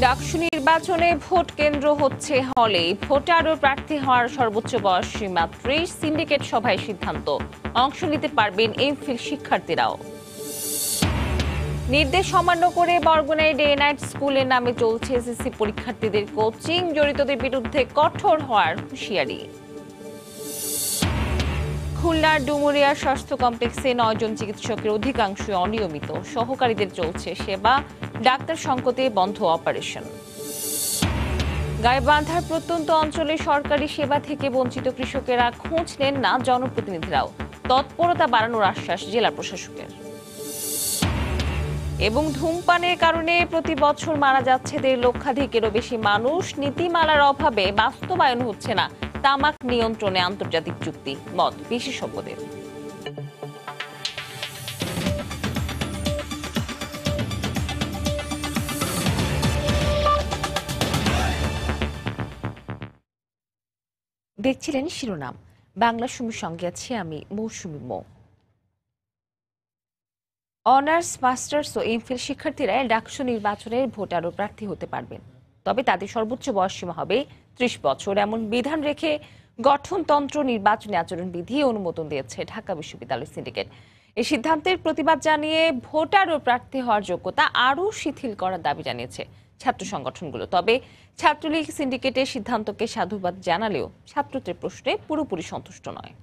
ডাকসু নির্বাচনে ভোট কেন্দ্র হচ্ছে হলে ভোটার ও প্রার্থী হওয়ার সর্বোচ্চ বয়স সীমা ৩০। সিন্ডিকেট সভায় সিদ্ধান্ত, অংশ নিতে পারবেন এমফিল শিক্ষার্থীরাও। নির্দেশ অমান্য করে বরগুনায় ডে নাইট স্কুলের নামে চলছে এসএসসি পরীক্ষার্থীদের কোচিং, জড়িতদের বিরুদ্ধে কঠোর হওয়ার হুঁশিয়ারি। খুলনার ডুমুরিয়া স্বাস্থ্য কমপ্লেক্সে ৯ জন চিকিৎসকের অধিকাংশ অনিয়মিত, সহকারীদের চলছে সেবা, ডাক্তার সংকটে বন্ধ অপারেশন। গাইবান্ধার প্রত্যন্ত অঞ্চলে সরকারি সেবা থেকে বঞ্চিত কৃষকেরা খোঁজ নেন না, জনপ্রতিনিধিরাও। তৎপরতা বাড়ানোর আশ্বাস জেলা প্রশাসকের। এবং ধূমপানের কারণে প্রতি বছর মারা যাচ্ছে ১.৫ লক্ষাধিকেরও বেশি মানুষ। নীতিমালার অভাবে বাস্তবায়ন হচ্ছে না তামাক নিয়ন্ত্রণে আন্তর্জাতিক চুক্তি, মত বিশেষজ্ঞদের। দেখছিলেন শিরোনাম, বাংলা সময়ের সঙ্গে আছি আমি মৌসুমী মো। অনার্স, মাস্টার্স ও এমফিল শিক্ষার্থীরা ডাকসু নির্বাচনের ভোটার ও প্রার্থী হতে পারবেন, তবে তাদের সর্বোচ্চ বয়সসীমা হবে ৩০ বছর। এমন বিধান রেখে গঠনতন্ত্র নির্বাচনী আচরণবিধি অনুমোদন দিয়েছে ঢাকা বিশ্ববিদ্যালয় সিন্ডিকেট। এই সিদ্ধান্তের প্রতিবাদ জানিয়ে ভোটার ও প্রার্থী হওয়ার যোগ্যতা আরও শিথিল করার দাবি জানিয়েছে ছাত্র সংগঠনগুলো। তবে ছাত্রলীগ সিন্ডিকেটের সিদ্ধান্তকে সাধুবাদ জানালেও ছাত্রদের প্রশ্নে পুরোপুরি সন্তুষ্ট নয়।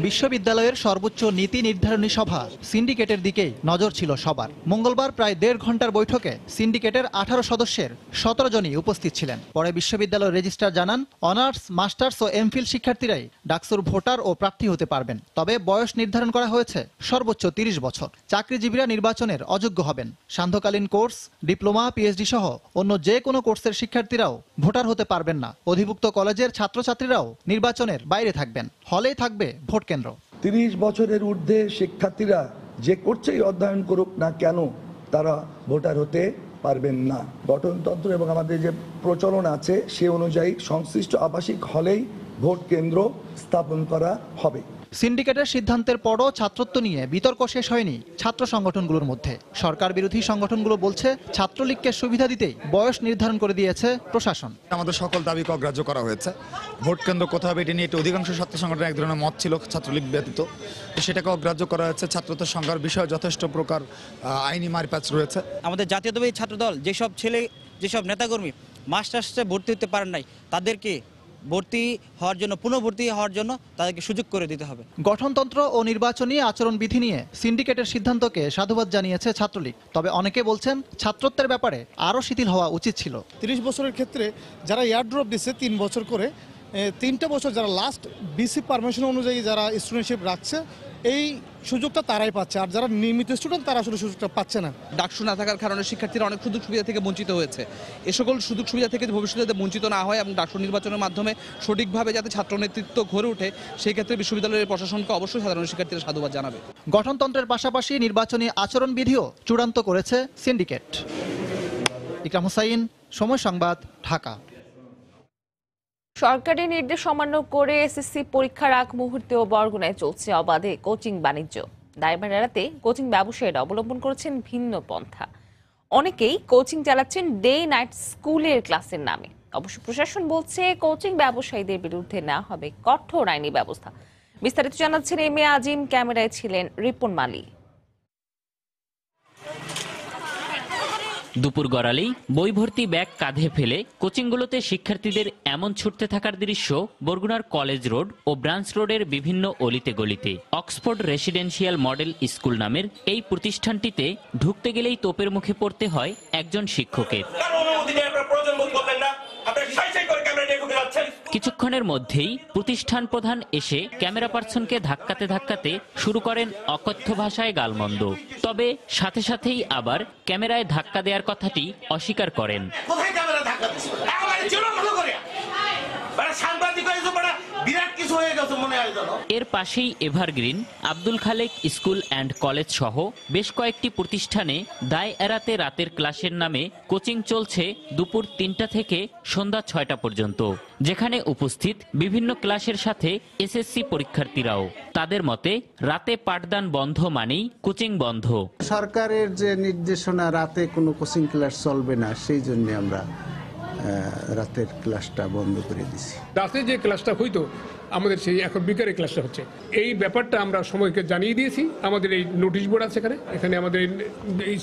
বিশ্ববিদ্যালয়ের সর্বোচ্চ নীতি নির্ধারণী সভা সিন্ডিকেটের দিকেই নজর ছিল সবার। মঙ্গলবার প্রায় ১.৫ ঘন্টার বৈঠকে সিন্ডিকেটের ১৮ সদস্যের ১৭ জনই উপস্থিত ছিলেন। পরে বিশ্ববিদ্যালয়ের রেজিস্ট্রার জানান, অনার্স, মাস্টার্স ও এমফিল শিক্ষার্থীরাই ডাকসুর ভোটার ও প্রার্থী হতে পারবেন, তবে বয়স নির্ধারণ করা হয়েছে সর্বোচ্চ ৩০ বছর। চাকরিজীবীরা নির্বাচনের অযোগ্য হবেন। সান্ধ্যকালীন কোর্স, ডিপ্লোমা, পিএইচডি সহ অন্য যে কোনো কোর্সের শিক্ষার্থীরাও ভোটার হতে পারবেন না। অধিভুক্ত কলেজের ছাত্রছাত্রীরাও নির্বাচনের বাইরে থাকবেন, হলেই থাকবে ভোট কেন্দ্র। ৩০ বছরের ঊর্ধ্বে শিক্ষার্থীরা যে কোর্সেই অধ্যয়ন করুক না কেন তারা ভোটার হতে পারবেন না। গঠনতন্ত্র এবং আমাদের যে প্রচলন আছে সে অনুযায়ী সংশ্লিষ্ট আবাসিক হলেই ভোট কেন্দ্র স্থাপন করা হবে। সিন্ডিকেটের সিদ্ধান্তের পরও ছাত্রত্ব নিয়ে বিতর্ক শেষ হয়নি ছাত্র সংগঠনগুলোর মধ্যে। সরকার বিরোধী সংগঠনগুলো বলছে, ছাত্রলীগকে সুবিধা দিতেই বয়স নির্ধারণ করে দিয়েছে প্রশাসন। আমাদের সকল দাবিকে অগ্রাহ্য করা হয়েছে। ভোট কেন্দ্র কোথাও হবে এটি নিয়ে অধিকাংশ ছাত্র সংগঠনের এক ধরনের মত ছিল, ছাত্রলীগ ব্যতীত, সেটাকে অগ্রাহ্য করা হয়েছে। ছাত্রত্বের সংখ্যার বিষয়ে যথেষ্ট প্রকার আইনি মারপ্যাচ রয়েছে। আমাদের জাতীয়তাবাদী ছাত্রদল যেসব নেতাকর্মী মাস্টার্সে ভর্তি হতে পারেন নাই, তাদেরকে ভর্তি হওয়ার জন্য, পুনঃভর্তি হওয়ার জন্য তাদেরকে সুযোগ করে দিতে হবে। গঠনতন্ত্র ও নির্বাচনী আচরণবিধি নিয়ে সিন্ডিকেটের সিদ্ধান্তকে সাধুবাদ জানিয়েছে ছাত্রলীগ। তবে অনেকে বলছেন, ছাত্রত্বের ব্যাপারে আরও শিথিল হওয়া উচিত ছিল। ৩০ বছরের ক্ষেত্রে যারা এয়ারড্রপ দিচ্ছে ৩ বছর করে, 3টা বছর যারা লাস্ট বিসি পারমিশন অনুযায়ী যারা স্টুডেন্টশিপ রাখছে, এই সুযোগটা তারাই পাচ্ছে, আর যারা নিয়মিত স্টুডেন্ট তারা আসলে সুযোগটা পাচ্ছে না। ডাকসু না থাকার কারণে শিক্ষার্থীরা অনেক সুযোগ সুবিধা থেকে বঞ্চিত হয়েছে। এ সকল সুযোগ সুবিধা থেকে ভবিষ্যতে যাতে বঞ্চিত না হয় এবং ডাকসু নির্বাচনের মাধ্যমে সঠিকভাবে যাতে ছাত্র নেতৃত্ব গড়ে ওঠে, সেই ক্ষেত্রে বিশ্ববিদ্যালয়ের প্রশাসনকে অবশ্যই সাধারণ শিক্ষার্থীরা সাধুবাদ জানাবে। গঠনতন্ত্রের পাশাপাশি নির্বাচনী আচরণবিধিও চূড়ান্ত করেছে সিন্ডিকেট। ইকরাম হোসাইন, সময় সংবাদ, ঢাকা। সরকারি নির্দেশ অমান্য করে এসএসসি পরীক্ষার আগ মুহূর্তেও বরগুনায় চলছে অবাধে কোচিং বাণিজ্য। দায়ভার এড়াতে কোচিং ব্যবসায়ীরা অবলম্বন করেছেন ভিন্ন পন্থা। অনেকেই কোচিং চালাচ্ছেন ডে নাইট স্কুলের ক্লাসের নামে। অবশ্য প্রশাসন বলছে, কোচিং ব্যবসায়ীদের বিরুদ্ধে নেওয়া হবে কঠোর আইনি ব্যবস্থা। বিস্তারিত জানাচ্ছেন এম এ আজিম, ক্যামেরায় ছিলেন রিপন মালি। দুপুর গড়ালেই বই ভর্তি ব্যাগ কাঁধে ফেলে কোচিংগুলোতে শিক্ষার্থীদের এমন ছুটতে থাকার দৃশ্য বরগুনার কলেজ রোড ও ব্রাঞ্চ রোডের বিভিন্ন অলিতে গলিতে। অক্সফোর্ড রেসিডেন্সিয়াল মডেল স্কুল নামের এই প্রতিষ্ঠানটিতে ঢুকতে গেলেই তোপের মুখে পড়তে হয় একজন শিক্ষকের। কিছুক্ষণের মধ্যেই প্রতিষ্ঠান প্রধান এসে ক্যামেরা পার্সনকে ধাক্কাতে ধাক্কাতে শুরু করেন অকথ্য ভাষায় গালমন্দ। তবে সাথে সাথেই আবার ক্যামেরায় ধাক্কা দেওয়ার কথাটি অস্বীকার করেন। কিছু হয়ে গেছে মনে হয় জানো। এর পাশেই Evergreen, Abdul Khalek school and college সহ বেশ কয়েকটি প্রতিষ্ঠানে দায় এড়াতে রাতের ক্লাসের নামে কোচিং চলছে দুপুর 3টা থেকে সন্ধ্যা 6টা পর্যন্ত, যেখানে উপস্থিত বিভিন্ন ক্লাসের সাথে এসএসসি পরীক্ষার্থীরাও। তাদের মতে রাতে পাঠদান বন্ধ মানেই কোচিং বন্ধ। সরকারের যে নির্দেশনা রাতে কোনো কোচিং ক্লাস চলবে না, সেই জন্য আমরা রাতের ক্লাসটা বন্ধ করে দিছি। রাতে যে ক্লাসটা হইতো আমাদের সেই এখন বিকালে ক্লাসটা হচ্ছে, এই ব্যাপারটা আমরা সময়কে জানিয়ে দিয়েছি। আমাদের এই নোটিশ বোর্ড আছে এখানে আমাদের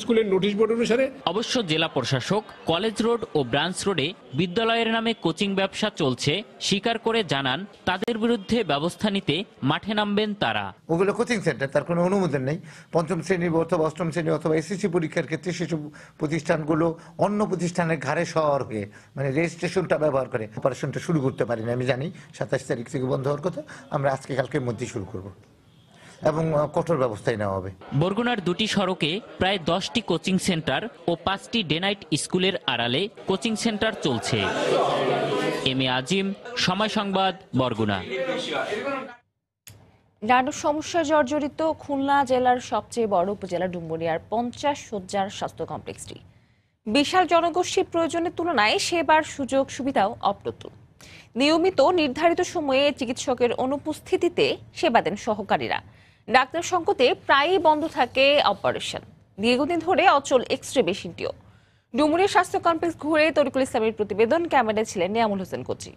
স্কুলের নোটিশ বোর্ড অনুসারে। অবশ্য জেলা প্রশাসক কলেজ রোড ও ব্রাঞ্চ রোডে বিদ্যালয়ের নামে কোচিং ব্যবসা চলছে স্বীকার করে জানান তাদের বিরুদ্ধে ব্যবস্থা নিতে মাঠে নামবেন তারা। ওগুলো কোচিং সেন্টার, তার কোনো অনুমোদন নেই। পঞ্চম শ্রেণী অথবা অষ্টম শ্রেণী অথবা এসএসসি পরীক্ষার ক্ষেত্রে সেসব প্রতিষ্ঠানগুলো অন্য প্রতিষ্ঠানের ঘাড়ে সওয়ার হয়ে মানে রেজিস্ট্রেশনটা ব্যবহার করে অপারেশনটা শুরু করতে পারি না। আমি জানি 27 তারিখ থেকে বন্ধ হওয়ার কথা, আমরা আজকে কালকের মধ্যেই শুরু করব এবং কঠোর ব্যবস্থাই নেওয়া হবে। বরগুনার দুটি সড়কে প্রায় 10টি কোচিং সেন্টার ও 5টি ডে নাইট স্কুলের আড়ালে কোচিং সেন্টার চলছে। এম এ আজিম, সময় সংবাদ, বরগুনা। নানা সমস্যায় জর্জরিত খুলনা জেলার সবচেয়ে বড় উপজেলা ডুমুরিয়ার 50 শয্যার স্বাস্থ্য কমপ্লেক্সটি বিশাল জনগোষ্ঠীর প্রয়োজনের তুলনায় সেবার সুযোগ সুবিধাও অপ্রতুল। নিয়মিত নির্ধারিত সময়ে চিকিৎসকের অনুপস্থিতিতে সেবা দেন সহকারীরা। ডাক্তার সংকটে প্রায়ই বন্ধ থাকে অপারেশন। দীর্ঘদিন ধরে অচল এক্স-রে মেশিনটিও। ডুমুরিয়া স্বাস্থ্য কমপ্লেক্স ঘুরে তরিকুল ইসলামের প্রতিবেদন, ক্যামেরায় ছিলেন নিয়ামুল হোসেন কোচি।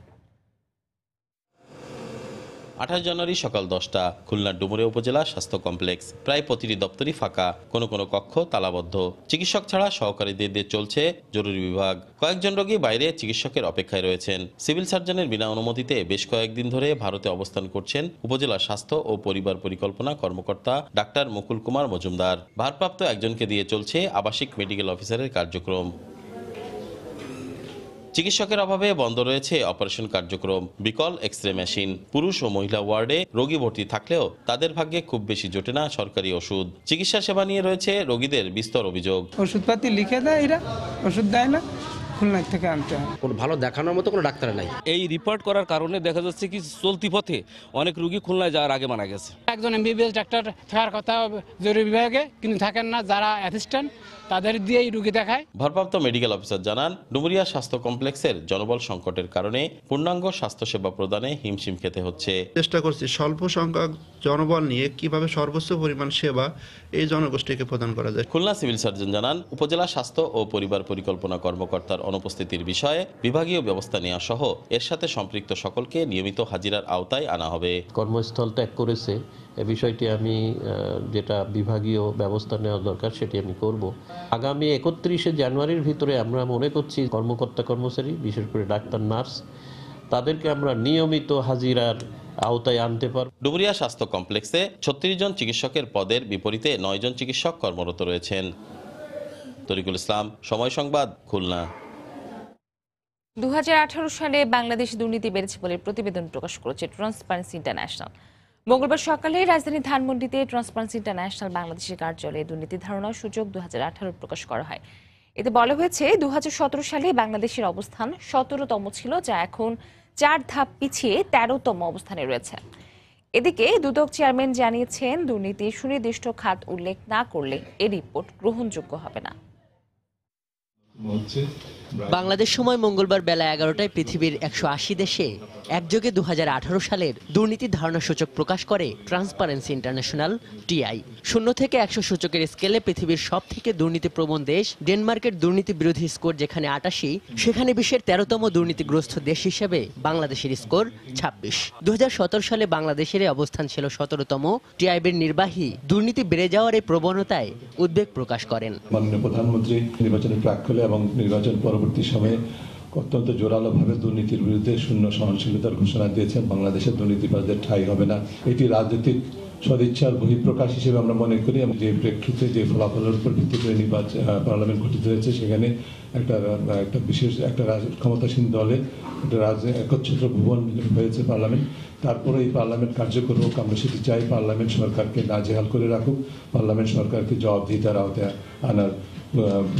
28 জানুয়ারি সকাল 10টা, খুলনার ডুমুরিয়া উপজেলা স্বাস্থ্য কমপ্লেক্স। প্রায় প্রতিটি দপ্তরই ফাঁকা, কোনো কোনো কক্ষ তালাবদ্ধ। চিকিৎসক ছাড়া সহকারীদের দিয়ে চলছে জরুরি বিভাগ। কয়েকজন রোগী বাইরে চিকিৎসকের অপেক্ষায় রয়েছেন। সিভিল সার্জনের বিনা অনুমতিতে বেশ কয়েকদিন ধরে ভারতে অবস্থান করছেন উপজেলা স্বাস্থ্য ও পরিবার পরিকল্পনা কর্মকর্তা ডাক্তার মুকুল কুমার মজুমদার। ভারপ্রাপ্ত একজনকে দিয়ে চলছে আবাসিক মেডিকেল অফিসারের কার্যক্রম। চিকিৎসকের অভাবে বন্ধ রয়েছে অপারেশন কার্যক্রম। বিকল এক্স-রে মেশিন। পুরুষ ও মহিলা ওয়ার্ডে রোগী ভর্তি থাকলেও তাদের ভাগ্যে খুব বেশি জোটে না সরকারি ওষুধ। চিকিৎসা সেবা নিয়ে রয়েছে রোগীদের বিস্তর অভিযোগ। ওষুধপাতি লিখে দেয়, এরা ওষুধ দেয় না, খুলনা থেকে আনতে হয়। কোনো ভালো দেখানোর মতো কোনো ডাক্তার নাই। এই রিপোর্ট করার কারণে দেখা যাচ্ছে কি চলতি পথে অনেক রোগী খুলনায় যাওয়ার আগে মারা গেছে। একজন এমবিবিএস ডাক্তার থাকার কথা জরুরি বিভাগে, কিন্তু থাকেন না। যারা অ্যাসিস্ট্যান্ট তাদের দিয়েই রোগী দেখায়। ভারপ্রাপ্ত মেডিকেল অফিসার জানান, ডুমুরিয়া স্বাস্থ্য কমপ্লেক্সের জনবল সংকটের কারণে পূর্ণাঙ্গ স্বাস্থ্যসেবা প্রদানে হিমশিম খেতে হচ্ছে। চেষ্টা করছি স্বল্প সংখ্যক জনবল নিয়ে কিভাবে সর্বোচ্চ পরিমাণ সেবা এই জনগোষ্ঠীকে প্রদান করা যায়। খুলনা সিভিল সার্জন জানান, উপজেলা স্বাস্থ্য ও পরিবার পরিকল্পনা কর্মকর্তার অনুপস্থিতির বিষয়ে বিভাগীয় ব্যবস্থা নেওয়া সহ এর সাথে সম্পৃক্ত সকলকে নিয়মিত হাজিরার আওতায় আনা হবে। কর্মস্থল ত্যাগ করেছে, এ বিষয়টি আমি যেটা বিভাগীয় ব্যবস্থা নেওয়া দরকার সেটি আমি করব। আগামী 31শে জানুয়ারির ভিতরে আমরা মনে করছি কর্মকর্তা কর্মচারী, বিশেষ করে ডাক্তার, নার্স, তাদেরকে আমরা নিয়মিত হাজিরার আওতায় আনতে পারব। ডুমুরিয়া স্বাস্থ্য কমপ্লেক্সে 36 জন চিকিৎসকের পদের বিপরীতে 9 জন চিকিৎসক কর্মরত রয়েছেন। তরিকুল ইসলাম, সময় সংবাদ, খুলনা। 2018 সালে বাংলাদেশ দুর্নীতি বেড়েছে বলে প্রতিবেদন প্রকাশ করেছে ট্রান্সপারেন্সি ইন্টারন্যাশনাল। মঙ্গলবার সকালে রাজধানী ধানমন্ডিতে ট্রান্সপারেন্সি ইন্টারন্যাশনাল বাংলাদেশের কার্যালয়ে দুর্নীতি ধারণা সূচক 2018 প্রকাশ করা হয়। এতে বলা হয়েছে 2017 সালে বাংলাদেশের অবস্থান 17তম ছিল, যা এখন 4 ধাপ পিছিয়ে 13তম অবস্থানে রয়েছে। এদিকে দুদক চেয়ারম্যান জানিয়েছেন, দুর্নীতি সুনির্দিষ্ট খাত উল্লেখ না করলে এ রিপোর্ট গ্রহণযোগ্য হবে না। বাংলাদেশ সময় মঙ্গলবার বেলা 11টায় পৃথিবীর 180 দেশে একযোগে 2018 সালের দুর্নীতি ধারণা সূচক প্রকাশ করে ট্রান্সপারেন্সি ইন্টারন্যাশনাল টিআই। 0 থেকে 100 সূচকের স্কেলে পৃথিবীর সব থেকে দুর্নীতিপ্রবণ দেশ ডেনমার্কের দুর্নীতি বিরোধী স্কোর যেখানে 88, সেখানে বিশ্বের 13তম দুর্নীতিগ্রস্ত দেশ হিসেবে বাংলাদেশের স্কোর 26। 2017 সালে বাংলাদেশের অবস্থান ছিল 17তম। টিআইবির নির্বাহী দুর্নীতি বেড়ে যাওয়ার এই প্রবণতায় উদ্বেগ প্রকাশ করেন। মাননীয় প্রধানমন্ত্রী নির্বাচনের প্রাক্কালে এবং নির্বাচন পরবর্তী সময়ে অত্যন্ত জোরালোভাবে দুর্নীতির বিরুদ্ধে শূন্য সহনশীলতার ঘোষণা দিয়েছেন। বাংলাদেশের দুর্নীতিবাজদের ঠাঁই হবে না। এটি রাজনৈতিক সদিচ্ছার বহিঃপ্রকাশ হিসেবে আমরা মনে করি। যে প্রেক্ষিতে যে ফলাফলের উপর ভিত্তি করে পার্লামেন্ট গঠিত হয়েছে, সেখানে একটা বিশেষ একটা ক্ষমতাসীন দলের একটা একচ্ছত্র ভুবন হয়েছে পার্লামেন্ট। তারপরে এই পার্লামেন্ট কার্যকর হোক, আমরা সেটি চাই। পার্লামেন্ট সরকারকে নাজেহাল করে রাখুক, পার্লামেন্ট সরকারকে জবাবদিহিতার আওতায় আনার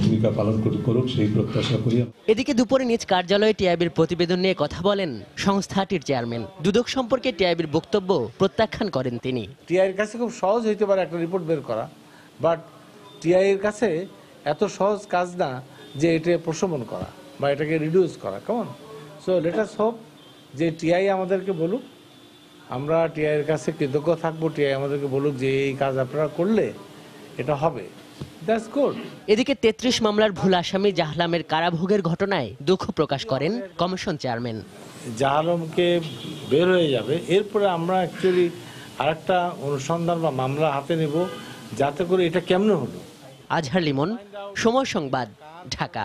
ভূমিকা পালন করুক সেই প্রত্যাশা করি। এদিকে দুপুরে নিজ কার্যালয়ে টিআইবির প্রতিবেদন নিয়ে কথা বলেন সংস্থাটির চেয়ারম্যান। দুদক সম্পর্কে টিআইবির বক্তব্য প্রত্যাখ্যান করেন তিনি। টিআইয়ের কাছে খুব সহজ হইতে পারে একটা রিপোর্ট বের করা, বাট টিআইয়ের কাছে এত সহজ কাজ না যে এটা প্রশমন করা বা এটাকে রিডিউস করা। কেমন? সো লেট আস হোপ যে টিআই আমাদেরকে বলুক, আমরা টিআইয়ের কাছে কৃতজ্ঞ থাকবো। টিআই আমাদেরকে বলুক যে এই কাজ আপনারা করলে এটা হবে। এদিকে ৩৩ মামলার ভুল আসামি জাহলামের কারাভোগের ঘটনায় দুঃখ প্রকাশ করেন কমিশন চেয়ারম্যান। জাহলামকে বের হয়ে যাবে, এরপরে আমরা অ্যাকচুয়ালি আরেকটা অনুসন্ধান বা মামলা হাতে নেব যাতে করে এটা কেমনে হলো। আজহার লিমন, সময় সংবাদ, ঢাকা।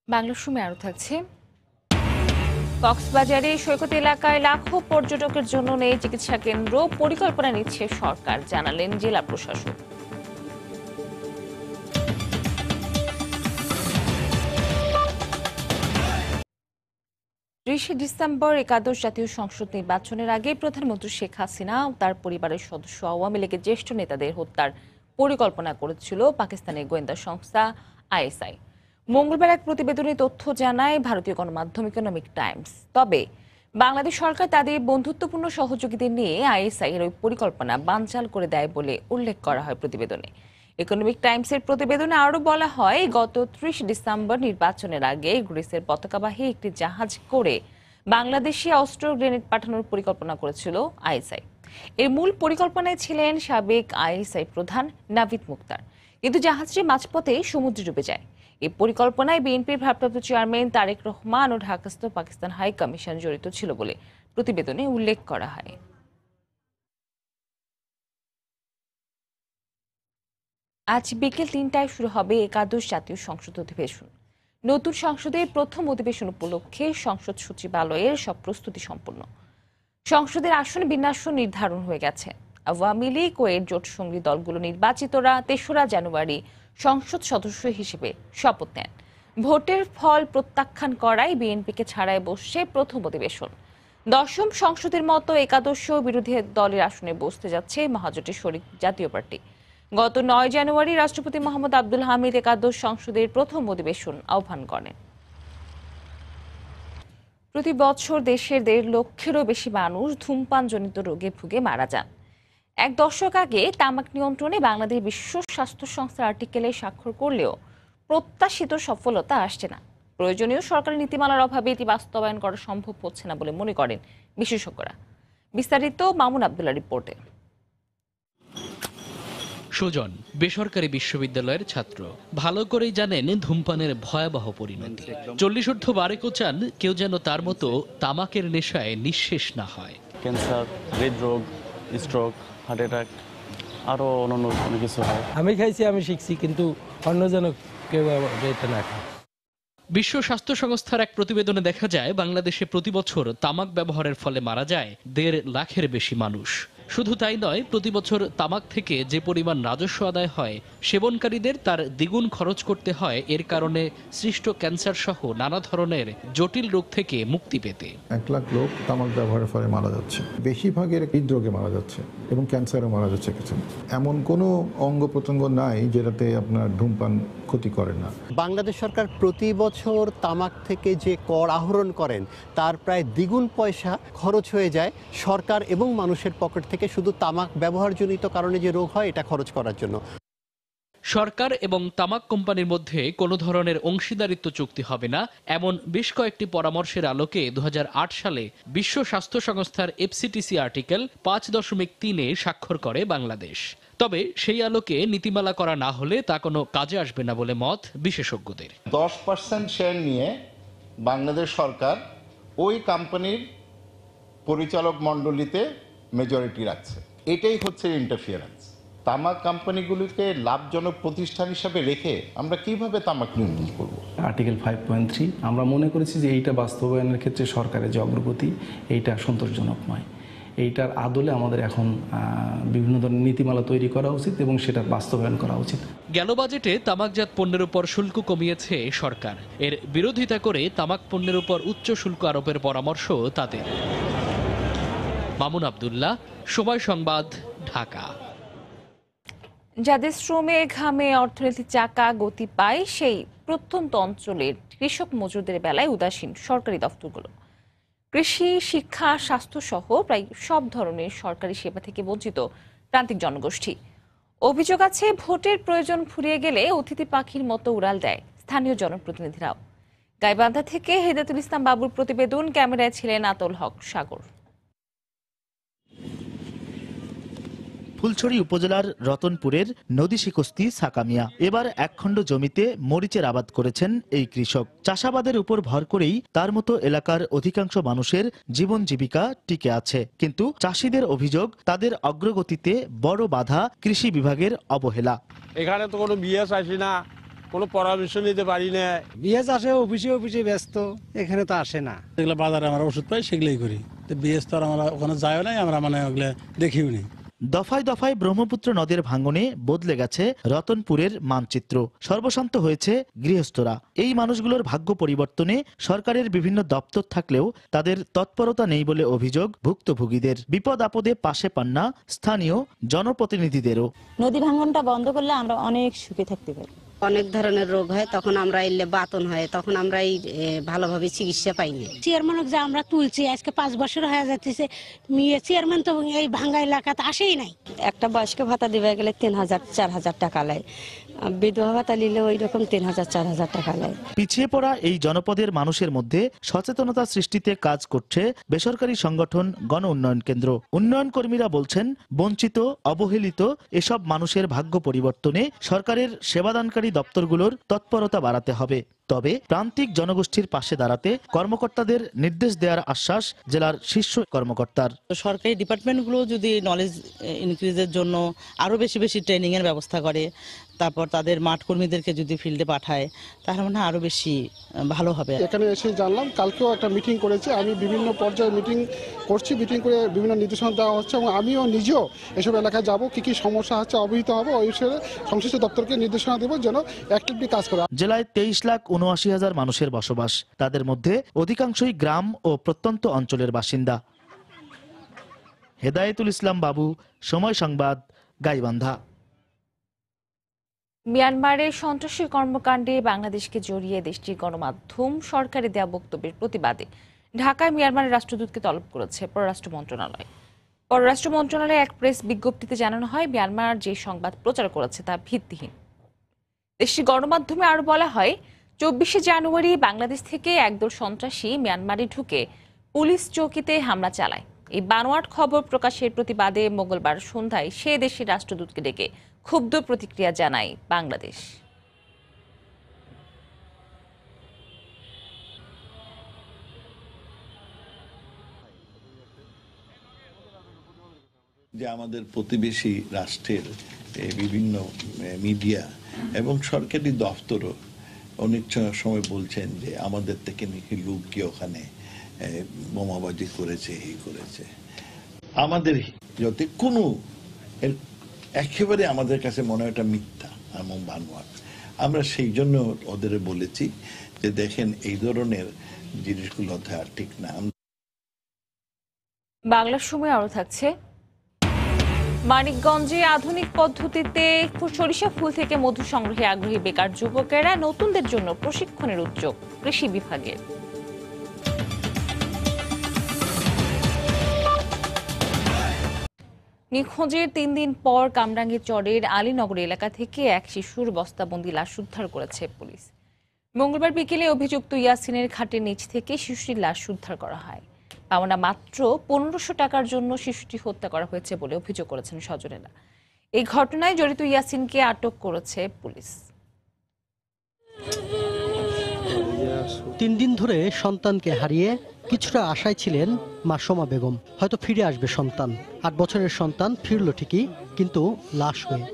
বাংলার সময় আরো থাকছে। কক্সবাজারে সৈকত এলাকায় লাখো পর্যটকের জন্য নেই চিকিৎসা কেন্দ্র, পরিকল্পনা নিচ্ছে সরকার, জানালেন জেলা প্রশাসক। ৩০ ডিসেম্বর একাদশ জাতীয় সংসদ নির্বাচনের আগে প্রধানমন্ত্রী শেখ হাসিনা ও তার পরিবারের সদস্য আওয়ামী লীগের জ্যেষ্ঠ নেতাদের হত্যার পরিকল্পনা করেছিল পাকিস্তানের গোয়েন্দা সংস্থা আইএসআই। মঙ্গলবার এক প্রতিবেদনে তথ্য জানায় ভারতীয় গণমাধ্যম ইকোনমিক টাইমস। তবে বাংলাদেশ সরকার তাদের বন্ধুত্বপূর্ণ সহযোগীদের নিয়ে আইএসআই এর ওই পরিকল্পনা বানচাল করে দেয় বলে উল্লেখ করা হয় প্রতিবেদনে। ইকোনমিক টাইমসের প্রতিবেদনে আরও বলা হয়, গত ৩০ ডিসেম্বর নির্বাচনের আগে গ্রিসের পতাকাবাহী একটি জাহাজ করে বাংলাদেশে অস্ত্র গ্রেনেড পাঠানোর পরিকল্পনা করেছিল আইএসআই। এর মূল পরিকল্পনায় ছিলেন সাবেক আইএসআই প্রধান নাভিদ মুখতার, কিন্তু জাহাজটি মাঝপথে সমুদ্রে ডুবে যায়। এই পরিকল্পনায় বিএনপির ভারপ্রাপ্ত চেয়ারম্যান তারেক রহমান ও ঢাকাস্থ পাকিস্তান হাই কমিশন জড়িত ছিল বলে প্রতিবেদনে উল্লেখ করা হয়। আজ বিকেল ৩টায় শুরু হবে একাদশ জাতীয় সংসদ অধিবেশন। নতুন সংসদের প্রথম অধিবেশন উপলক্ষে সংসদ সচিবালয়ের সব প্রস্তুতি সম্পন্ন। সংসদের আসন বিন্যাস নির্ধারণ হয়ে গেছে। আওয়ামী লীগ ও এর জোটসঙ্গী দলগুলো নির্বাচিতরা ৩রা জানুয়ারি সংসদ সদস্য হিসেবে শপথ নেন। ভোটের ফল প্রত্যাখ্যান করায় বিএনপিকে ছাড়াই বসছে প্রথম অধিবেশন। দশম সংসদের মতো একাদশ বিরোধী দলের আসনে বসতে যাচ্ছে মহাজোটের শরিক জাতীয় পার্টি। গত ৯ জানুয়ারি রাষ্ট্রপতি মোহাম্মদ আব্দুল হামিদ একাদশ সংসদের প্রথম অধিবেশন আহ্বান করেন। প্রতি বছর দেশের ১.৫ লক্ষেরও বেশি মানুষ ধূমপানজনিত রোগে ভুগে মারা যান। এক দশক আগে তামাক নিয়ন্ত্রণে বাংলাদেশ বিশ্ব স্বাস্থ্য সংস্থার আর্টিকেলে স্বাক্ষর করলেও প্রত্যাশিত সফলতা আসছে না। প্রয়োজনীয় সরকারি নীতিমালার অভাবে এটি বাস্তবায়ন করা সম্ভব হচ্ছে না বলে মনে করেন বিশেষজ্ঞরা। বিস্তারিত মামুন আব্দুল্লাহ রিপোর্টে। সুজন বেসরকারি বিশ্ববিদ্যালয়ের ছাত্র, ভালো করেই জানেন ধূমপানের ভয়াবহ পরিণতি। 40 ঊর্ধ্ব বারেকও চান কেউ যেন তার মতো তামাকের নেশায় নিঃশেষ না হয়। ক্যান্সার, হৃদরোগ, স্ট্রোক, হার্ট অ্যাটাক, আরও অন্যান্য অনেক কিছু হয়। আমি খাইছি, আমি শিখছি, কিন্তু অন্য যেন কেউ এটা না খায়। বিশ্ব স্বাস্থ্য সংস্থার এক প্রতিবেদনে দেখা যায়, বাংলাদেশে প্রতি বছর তামাক ব্যবহারের ফলে মারা যায় ১.৫ লাখের বেশি মানুষ। শুধু তাই নয়, প্রতি বছর তামাক থেকে যে পরিমাণ রাজস্ব আদায় হয়, সেবনকারীদের তার দ্বিগুণ খরচ করতে হয় এর কারণে সৃষ্ট ক্যান্সার সহ নানা ধরনের জটিল রোগ থেকে মুক্তি পেতে। ১ লাখ লোক তামাক ব্যবহারের ফলে মারা যাচ্ছে, বেশিরভাগের হৃদরোগে মারা যাচ্ছে এবং ক্যান্সারে মারা যাচ্ছে। কিছু এমন কোনো অঙ্গ প্রত্যঙ্গ নাই যেটাতে আপনার ধূমপান ক্ষতি করে না। বাংলাদেশ সরকার প্রতি বছর তামাক থেকে যে কর আহরণ করেন তার প্রায় দ্বিগুণ পয়সা খরচ হয়ে যায় সরকার এবং মানুষের পকেট থেকে, শুধু তামাক ব্যবহারজনিত কারণে যে রোগ হয় এটা খরচ করার জন্য। সরকার এবং তামাক কোম্পানির মধ্যে কোনো ধরনের অংশীদারিত্ব চুক্তি হবে না, এমন বেশ কয়েকটি পরামর্শের আলোকে ২০০৮ সালে বিশ্ব স্বাস্থ্য সংস্থার FCTC আর্টিকেল ৫.৩-এ স্বাক্ষর করে বাংলাদেশ। তবে সেই আলোকে নীতিমালা করা না হলে তা কোনো কাজে আসবে না বলে মত বিশেষজ্ঞদের। 10% শেয়ার নিয়ে বাংলাদেশ সরকার ওই কোম্পানির পরিচালক মণ্ডলীতে মেজরিটি রাখছে। এটাই হচ্ছে ইন্টারফিয়ারেন্স। তামাক কোম্পানিগুলিকে লাভজনক প্রতিষ্ঠান হিসাবে রেখে আমরা কিভাবে তামাক নিয়ন্ত্রণ করব? আর্টিকেল 5.3 আমরা মনে করেছি যে এইটা বাস্তবায়নের ক্ষেত্রে সরকারের যে অগ্রগতি এইটা সন্তোষজনক নয়। এইটার আদলে আমাদের এখন বিভিন্ন ধরনের নীতিমালা তৈরি করা উচিত এবং সেটার বাস্তবায়ন করা উচিত। গেল বাজেটে তামাকজাত পণ্যের উপর শুল্ক কমিয়েছে সরকার। এর বিরোধিতা করে তামাক পণ্যের উপর উচ্চ শুল্ক আরোপের পরামর্শ তাদের। মামুন আব্দুল্লাহ, সময় সংবাদ, ঢাকা। যাদের শ্রমে ঘামে অর্থনীতির চাকা গতি পায় সেই প্রত্যন্ত অঞ্চলের কৃষক মজুরদের বেলায় উদাসীন সরকারি দফতরগুলো। কৃষি, শিক্ষা, স্বাস্থ্য সহ প্রায় সব ধরনের সরকারি সেবা থেকে বঞ্চিত প্রান্তিক জনগোষ্ঠী। অভিযোগ আছে, ভোটের প্রয়োজন ফুরিয়ে গেলে অতিথি পাখির মতো উড়াল দেয় স্থানীয় জনপ্রতিনিধিরাও। গাইবান্ধা থেকে হেদায়েতুল ইসলাম বাবুর প্রতিবেদন, ক্যামেরায় ছিলেন আতল হক সাগর। ফুলছড়ি উপজেলার রতনপুরের নদী শিকস্তি সাকামিয়া এবার একখণ্ড জমিতে মরিচের আবাদ করেছেন এই কৃষক। চাষাবাদের উপর ভর করেই তার মতো এলাকার অধিকাংশ মানুষের জীবন জীবিকা টিকে আছে। কিন্তু চাষিদের অভিযোগ, তাদের অগ্রগতিতে বড় বাধা কৃষি বিভাগের অবহেলা। এখানে তো কোনো বিয়ে আসি না, কোনো পরামর্শ নিতে পারি না। বিএস আসে অফিসে ব্যস্ত, এখানে তো আসে না। যেগুলো বাজারে আমরা ওষুধ পাই সেগুলোই করি, বিএস তো আমরা ওখানে যাইও নাই, আমরা ওগুলো দেখিও নি। দফায় দফায় ব্রহ্মপুত্র নদের ভাঙনে বদলে গেছে রতনপুরের মানচিত্র। সর্বশান্ত হয়েছে গৃহস্থরা। এই মানুষগুলোর ভাগ্য পরিবর্তনে সরকারের বিভিন্ন দপ্তর থাকলেও তাদের তৎপরতা নেই বলে অভিযোগ ভুক্তভোগীদের। বিপদ আপদে পাশে পান না স্থানীয় জনপ্রতিনিধিদেরও। নদী ভাঙনটা বন্ধ করলে আমরা অনেক সুখে থাকতে পারি। অনেক ধরনের রোগ হয়, তখন আমরা এলে বাতন হয়, তখন আমরা ভালোভাবে চিকিৎসা পাইনি। চেয়ারম্যান যে আমরা তুলছি আজকে 5 বছর হয়ে যাচ্ছে, চেয়ারম্যান তো এই ভাঙ্গা এলাকাতে আসেই নাই। একটা বয়স্ক ভাতা দিবে গেলে 3000-4000 টাকা নেয়, বিধবা ভাতা নিলে ওই রকম 3000-4000 টাকা নেয়। পিছিয়ে পড়া এই জনপদের মানুষের মধ্যে সচেতনতা সৃষ্টিতে কাজ করছে বেসরকারি সংগঠন গণ উন্নয়ন কেন্দ্র। উন্নয়ন কর্মীরা বলছেন, বঞ্চিত অবহেলিত এসব মানুষের ভাগ্য পরিবর্তনে সরকারের সেবাদানকারী দপ্তরগুলোর তৎপরতা বাড়াতে হবে। তবে প্রান্তিক জনগোষ্ঠীর পাশে দাঁড়াতে কর্মকর্তাদের নির্দেশ দেওয়ার আশ্বাস জেলার শীর্ষ কর্মকর্তার। সরকারি ডিপার্টমেন্টগুলো যদি নলেজ ইনক্রিজের জন্য আরো বেশি বেশি ট্রেনিং এর ব্যবস্থা করে, তারপর তাদের মাঠ কর্মীদেরকে যদি ফিল্ডে পাঠায়, তাহলে মনে হয় আরো বেশি ভালো হবে। এখানে এসে জানলাম, কালকেও একটা মিটিং করেছে, আমি বিভিন্ন পর্যায়ে মিটিং করছি, মিটিং করে বিভিন্ন নির্দেশনা দেওয়া হচ্ছে এবং আমিও নিজেও এসব এলাকায় যাব, কি সমস্যা হচ্ছে অবহিত হবো, ওই বিষয়ে সংশ্লিষ্ট দপ্তরকে নির্দেশনা দেবো যেন অ্যাক্টিভলি কাজ করে। জেলায় 23,79,000 মানুষের বসবাস। তাদের মধ্যে অধিকাংশই গ্রাম ও প্রত্যন্ত অঞ্চলের বাসিন্দা। হেদায়েতুল ইসলাম বাবু, সময় সংবাদ, গাইবান্ধা। মিয়ানমারের সন্ত্রাসী কর্মকাণ্ডে বাংলাদেশকে জড়িয়ে দেশটির গণমাধ্যম সরকারি দেয়া বক্তব্যের প্রতিবাদে ঢাকায় মিয়ানমারের রাষ্ট্রদূতকে তলব করেছে পররাষ্ট্র মন্ত্রণালয়। পররাষ্ট্র মন্ত্রণালয়ের এক প্রেস বিজ্ঞপ্তিতে জানানো হয়, মিয়ানমার যে সংবাদ প্রচার করেছে তা ভিত্তিহীন। দেশটির গণমাধ্যমে আরো বলা হয়, 24শে জানুয়ারি বাংলাদেশ থেকে একদল সন্ত্রাসী মিয়ানমারে ঢুকে পুলিশ চৌকিতে হামলা চালায়। এই বানোয়াট খবর প্রকাশের প্রতিবাদে মঙ্গলবার সন্ধ্যায় সে দেশের রাষ্ট্রদূতকে ডেকে ক্ষুব্ধ প্রতিক্রিয়া জানায় বাংলাদেশ। যে আমাদের প্রতিবেশী রাষ্ট্রের বিভিন্ন মিডিয়া এবং সরকারি দফতরও অনেক সময় বলছেন যে আমাদের থেকে নাকি লোক কি ওখানে বোমাবাজি করেছে, এই করেছে। আমাদের যাতে কোনো একেবারে আমাদের কাছে মনে হয় এটা মিথ্যা এবং বানোয়াট। আমরা সেই জন্য ওদের বলেছি যে দেখেন, এই ধরনের জিনিসগুলো আর ঠিক না। বাংলার সময় আরো থাকছে, মানিকগঞ্জে আধুনিক পদ্ধতিতে সরিষা ফুল থেকে মধু সংগ্রহে আগ্রহী বেকার যুবকেরা, নতুনদের জন্য প্রশিক্ষণের উদ্যোগ কৃষি বিভাগের। নিখোঁজের 3 দিন পর কামরাঙ্গীর চরের আলীনগর এলাকা থেকে এক শিশুর বস্তাবন্দি লাশ উদ্ধার করেছে পুলিশ। মঙ্গলবার বিকেলে অভিযুক্ত ইয়াসিনের খাটের নিচ থেকে শিশুটির লাশ উদ্ধার করা হয়। পাওনা মাত্র 1500 টাকার জন্য শিশুটি হত্যা করা হয়েছে বলে অভিযোগ করেছেন স্বজনেরা। এই ঘটনায় জড়িত ইয়াসিনকে আটক করেছে পুলিশ। 3 দিন ধরে সন্তানকে হারিয়ে কিছুটা আশায় ছিলেন মা সোমা বেগম, হয়তো ফিরে আসবে সন্তান। 8 বছরের সন্তান ফিরল ঠিকই, কিন্তু লাশ হয়ে।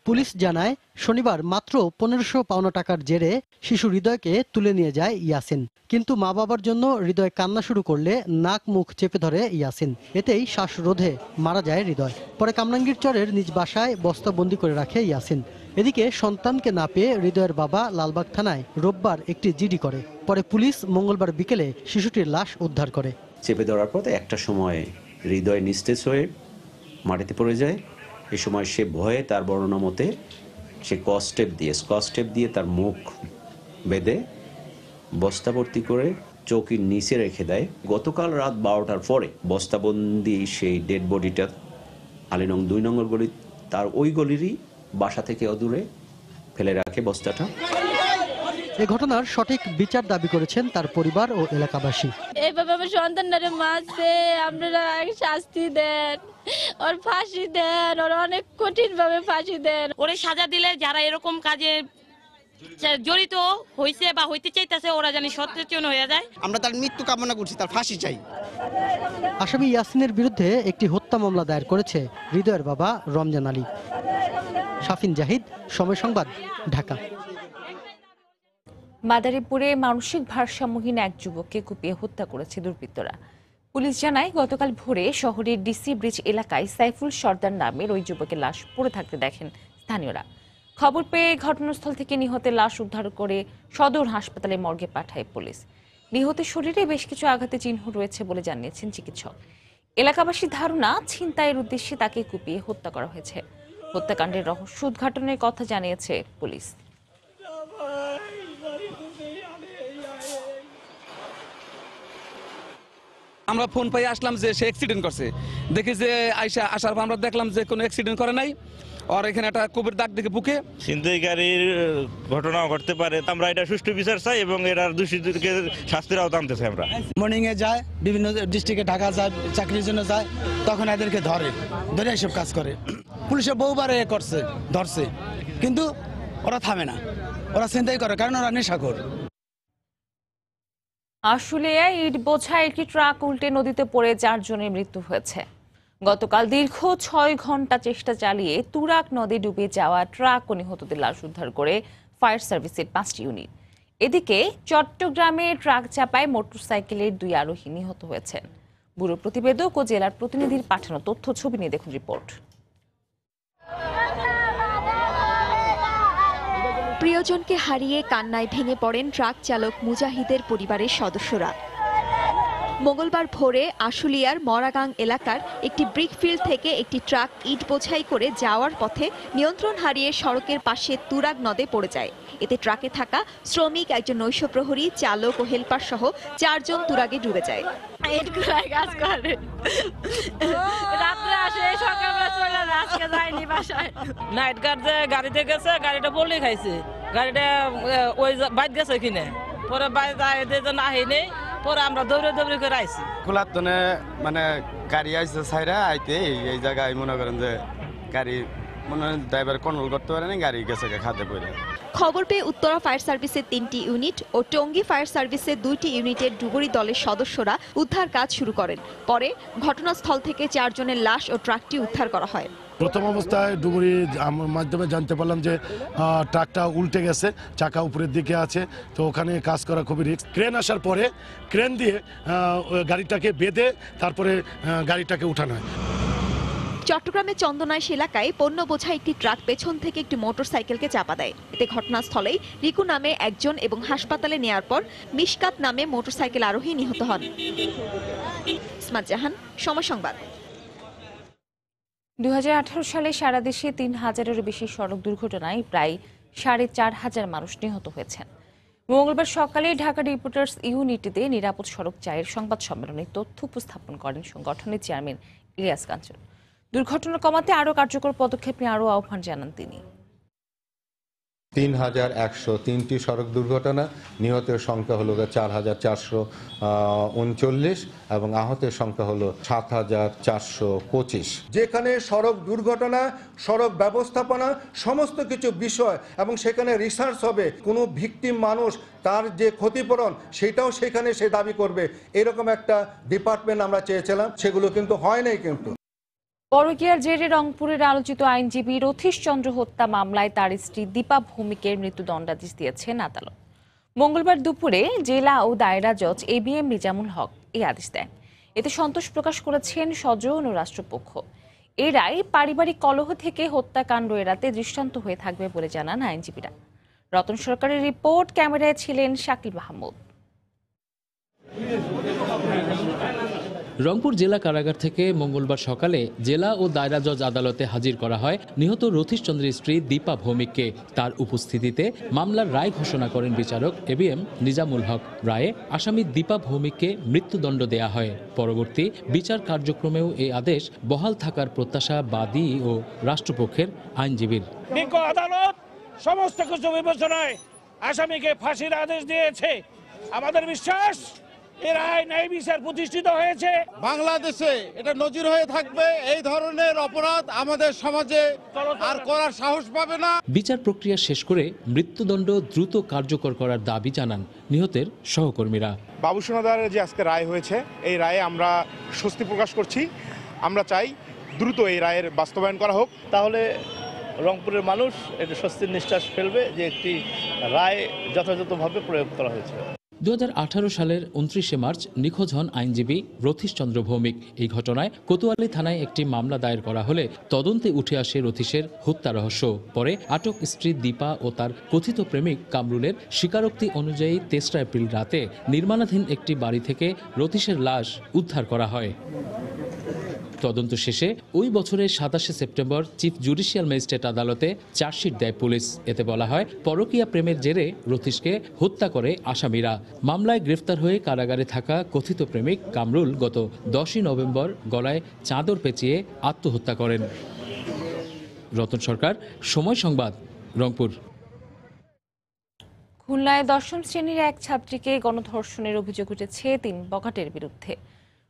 পুলিশ জানায়, শনিবার মাত্র 1500 পাওনা টাকার জেরে শিশু হৃদয়কে তুলে নিয়ে যায় ইয়াসিন। কিন্তু মা বাবার জন্য হৃদয় কান্না শুরু করলে নাক মুখ চেপে ধরে ইয়াসিন। এতেই শ্বাসরোধে মারা যায় হৃদয়। পরে কামরাঙ্গীর চরের নিজ বাসায় বস্তাবন্দি করে রাখে ইয়াসিন। এদিকে সন্তানকে না পেয়ে হৃদয়ের বাবা লালবাগ থানায় রোববার একটি জিডি করে। পরে পুলিশ মঙ্গলবার বিকেলে শিশুটির লাশ উদ্ধার করে। চেপে ধরার পর একটা সময় হৃদয় নিস্তেজ হয়ে মাটিতে পড়ে যায় এ সময় সে ভয়ে তার বর্ণনা মতে সে স্কচ টেপ দিয়ে তার মুখ বেঁধে বস্তাভর্তি করে চৌকির নিচে রেখে দেয়। গতকাল রাত 12টার পরে বস্তাবন্দি সেই ডেড বডিটা আলীনং 2 নম্বর গলি, তার ওই গলিরই বাসা থেকে অদূরে ফেলে রাখে বস্তাটা। এই ঘটনার সঠিক বিচার দাবি করেছেন তার পরিবার ও এলাকাবাসী। এইভাবে আমার সন্তানটারে মারছে, আপনারা শাস্তি দেন, ওর ফাঁসি দেন, ওর অনেক কঠিন ভাবে ফাঁসি দেন। ওরে সাজা দিলে যারা এরকম কাজে জড়িত হয়েছে বা হইতে চাইতেছে ওরা জানি সচেতন হয়ে যায়। আমরা তার মৃত্যু কামনা করছি, তার ফাঁসি চাই। আসামি ইয়াসিনের বিরুদ্ধে একটি হত্যা মামলা দায়ের করেছে হৃদয়ের বাবা রমজান আলী। শাফিন জাহিদ, সময় সংবাদ, ঢাকা। মাদারীপুরে মানসিক ভারসাম্যহীন এক যুবককে কুপিয়ে হত্যা করেছে দুর্বৃত্তরা। পুলিশ জানায় গতকাল ভোরে শহরের ডিসি ব্রিজ এলাকায় সাইফুল সর্দার নামের ওই যুবকের লাশ পড়ে থাকতে দেখেন স্থানীয়রা। খবর পেয়ে ঘটনাস্থল থেকে নিহতের লাশ উদ্ধার করে সদর হাসপাতালে মর্গে পাঠায় পুলিশ। নিহতের শরীরে বেশ কিছু আঘাতের চিহ্ন রয়েছে বলে জানিয়েছেন চিকিৎসক। এলাকাবাসীর ধারণা ছিনতাইয়ের উদ্দেশ্যে তাকে কুপিয়ে হত্যা করা হয়েছে। হত্যাকাণ্ডের রহস্য উদ্ঘাটনের কথা জানিয়েছে পুলিশ। আমরা ফোন পাই আসলাম যে সে অ্যাক্সিডেন্ট করছে, দেখি যে আসার পর আমরা দেখলাম যে কোনো অ্যাক্সিডেন্ট করে নাই, আর এখানে একটা কোপের দাগ দেখে বুকে। ছিনতাইকারীর ঘটনাও ঘটতে পারে, আমরা এটা সুষ্ঠু বিচার চাই এবং এটার দোষীদেরকে শাস্তির আওতা আনতে চাই। আমরা মর্নিং এ যায়, বিভিন্ন ডিস্ট্রিক্টে ঢাকা যায়, চাকরির জন্য যায়, তখন এদেরকে ধরে এসব কাজ করে। পুলিশে বহুবার ধরছে, কিন্তু ওরা থামে না, ওরা ছিনতাই করে, কারণ ওরা নেশাখোর। আশুলিয়ায় ইট বোঝা একটি ট্রাক উল্টে নদীতে পড়ে 4 জনের মৃত্যু হয়েছে। গতকাল দীর্ঘ 6 ঘন্টা চেষ্টা চালিয়ে তুরাগ নদে ডুবে যাওয়া ট্রাক ও নিহতদের লাশ উদ্ধার করে ফায়ার সার্ভিসের 5টি ইউনিট। এদিকে চট্টগ্রামে ট্রাক চাপায় মোটরসাইকেলের 2 আরোহী নিহত হয়েছেন। ব্যুরো প্রতিবেদক ও জেলার প্রতিনিধির পাঠানো তথ্য ছবি নিয়ে দেখুন রিপোর্ট। প্রিয়জনকে হারিয়ে কান্নায় ভেঙে পড়েন ট্রাক চালক মুজাহিদের পরিবারের সদস্যরা। মঙ্গলবার ভোরে আশুলিয়ার মরাগাং এলাকার একটি ব্রিকফিল্ড থেকে একটি ট্রাক ইট বোঝাই করে যাওয়ার পথে নিয়ন্ত্রণ হারিয়ে সড়কের পাশে তুরাগ নদে পড়ে যায়। এতে ট্রাকে থাকা শ্রমিক, একজন নৈশ প্রহরী, চালক ও হেলপার সহ 4 জন তুরাগে ডুবে যায়। নাইট গার্ড যে গাড়িতে গেছে, গাড়িটা বললেই খাইছে, গাড়িটা ওই বাইক গেছে কিনে, পরে বাইক আহেনি, পরে আমরা দৌড়ে করে আইছি। খোলাতনে মানে গাড়ি আইছে সাইরা আইতে এই জায়গায় মনে করেন যে গাড়ি মনে হয় ড্রাইভার কন্ট্রোল করতে পারে না, গাড়ি গেছে খাতে পড়ে। খবর পেয়ে উত্তরা ফায়ার সার্ভিসের 3টি ইউনিট ও টঙ্গী ফায়ার সার্ভিসের 2টি ইউনিটের ডুবুরি দলের সদস্যরা উদ্ধার কাজ শুরু করেন। পরে ঘটনাস্থল থেকে 4 জনের লাশ ও ট্রাকটি উদ্ধার করা হয়। প্রথম অবস্থায় ডুবুরির মাধ্যমে জানতে পারলাম যে ট্রাকটা উল্টে গেছে, চাকা উপরের দিকে আছে, তো ওখানে কাজ করা খুবই রিস্ক। ক্রেন আসার পরে ক্রেন দিয়ে গাড়িটাকে বেঁধে তারপরে গাড়িটাকে উঠানো হয়। চট্টগ্রামের চন্দনাইশ এলাকায় পণ্য বোঝা একটি ট্রাক পেছন থেকে একটি মোটরসাইকেলকে চাপা দেয়। এতে ঘটনাস্থলেই রিকু নামে একজন এবং হাসপাতালে নেয়ার পর মিশকাত নামে মোটরসাইকেল আরোহী নিহত হন। ইসমাত জাহান, সময় সংবাদ। 2018 সালে সারা দেশে 3000-এরও বেশি সড়ক দুর্ঘটনায় প্রায় 4500 মানুষ নিহত হয়েছেন। মঙ্গলবার সকালে ঢাকা রিপোর্টার্স ইউনিটিতে নিরাপদ সড়ক চায়ের সংবাদ সম্মেলনে তথ্য উপস্থাপন করেন সংগঠনের চেয়ারম্যান ইলিয়াস কাঞ্চন। দুর্ঘটনা কমাতে আরও কার্যকর পদক্ষেপ নিয়ে আরও আহ্বান জানান তিনি। 3103টি সড়ক দুর্ঘটনা, নিহতের সংখ্যা হলো 4439 এবং আহতের সংখ্যা হলো 7425। যেখানে সড়ক দুর্ঘটনা, সড়ক ব্যবস্থাপনা সমস্ত কিছু বিষয় এবং সেখানে রিসার্চ হবে, কোনো ভিকটিম মানুষ তার যে ক্ষতিপূরণ সেটাও সেখানে সে দাবি করবে, এরকম একটা ডিপার্টমেন্ট আমরা চেয়েছিলাম, সেগুলো কিন্তু হয় নাই। কিন্তু পরকীয়ার জেরে রংপুরের আলোচিত আইনজীবী রথীশ চন্দ্র হত্যা মামলায় তার স্ত্রী দীপা ভৌমিকের মৃত্যুদণ্ডাদেশ দিয়েছেন আদালত। মঙ্গলবার দুপুরে জেলা ও দায়রা জজ ABM নিজামুল হক এই আদেশ দেন। এতে সন্তোষ প্রকাশ করেছেন স্বজন ও রাষ্ট্রপক্ষ। এই রায় পারিবারিক কলহ থেকে হত্যাকাণ্ড এড়াতে দৃষ্টান্ত হয়ে থাকবে বলে জানান আইনজীবীরা। রতন সরকারের রিপোর্ট, ক্যামেরায় ছিলেন শাকিল মাহমুদ। রংপুর জেলা কারাগার থেকে মঙ্গলবার সকালে জেলা ও দায়রা জজ আদালতে হাজির করা হয় নিহত রথীশ চন্দ্রের স্ত্রী দীপা ভৌমিককে। তার উপস্থিতিতে মামলার রায় ঘোষণা করেন বিচারক এবিএম নিজামুল হক। রায়ে আসামি দীপা ভৌমিককে মৃত্যুদণ্ড দেয়া হয়। পরবর্তী বিচার কার্যক্রমেও এই আদেশ বহাল থাকার প্রত্যাশা বাদী ও রাষ্ট্রপক্ষের আইনজীবীর। আদালত সমস্ত কিছু বিবেচনায় আসামিকে ফাঁসির আদেশ দিয়েছে। আমাদের বিশ্বাস এর রায় ন্যায় বিচার প্রতিষ্ঠিত হয়েছে। বাংলাদেশে এটা নজির হয়ে থাকবে। এই ধরনের অপরাধ আমাদের সমাজে আর করার সাহস পাবে না। বিচার প্রক্রিয়া শেষ করে মৃত্যুদণ্ড দ্রুত কার্যকর করার দাবি জানান নিহতের সহকর্মীরা। বাবুসোনাদারের যে আজকে রায় হয়েছে, এই রায়ে আমরা স্বস্তি প্রকাশ করছি। আমরা চাই দ্রুত এই রায়ের বাস্তবায়ন করা হোক। তাহলে রংপুরের মানুষ এটা স্বস্তির নিঃশ্বাস ফেলবে যে একটি রায় যথাযথভাবে প্রয়োগ করা হয়েছে। 2018 সালের 29শে মার্চ নিখোঁজ হন আইনজীবী রথীশ চন্দ্র ভৌমিক। এই ঘটনায় কোতোয়ালি থানায় একটি মামলা দায়ের করা হলে তদন্তে উঠে আসে রথীশের হত্যা রহস্য। পরে আটক স্ত্রী দীপা ও তার কথিত প্রেমিক কামরুলের স্বীকারোক্তি অনুযায়ী 23 এপ্রিল রাতে নির্মাণাধীন একটি বাড়ি থেকে রথীশের লাশ উদ্ধার করা হয়। তদন্ত শেষে ওই বছরের 27শে সেপ্টেম্বর চিফ জুডিশিয়াল ম্যাজিস্ট্রেট আদালতে চার্জশিট দেয় পুলিশ। এতে বলা হয়, পরকীয়া প্রেমের জেরে রথীশকে হত্যা করে আসামিরা। মামলায় গ্রেফতার হয়ে কারাগারে থাকা কথিত প্রেমিক কামরুল গত 10ই নভেম্বর গলায় চাদর পেঁচিয়ে আত্মহত্যা করেন। রতন সরকার, সময় সংবাদ, রংপুর। খুলনায় 10ম শ্রেণীর এক ছাত্রীকে গণধর্ষণের অভিযোগ উঠেছে 3 বখাটের বিরুদ্ধে।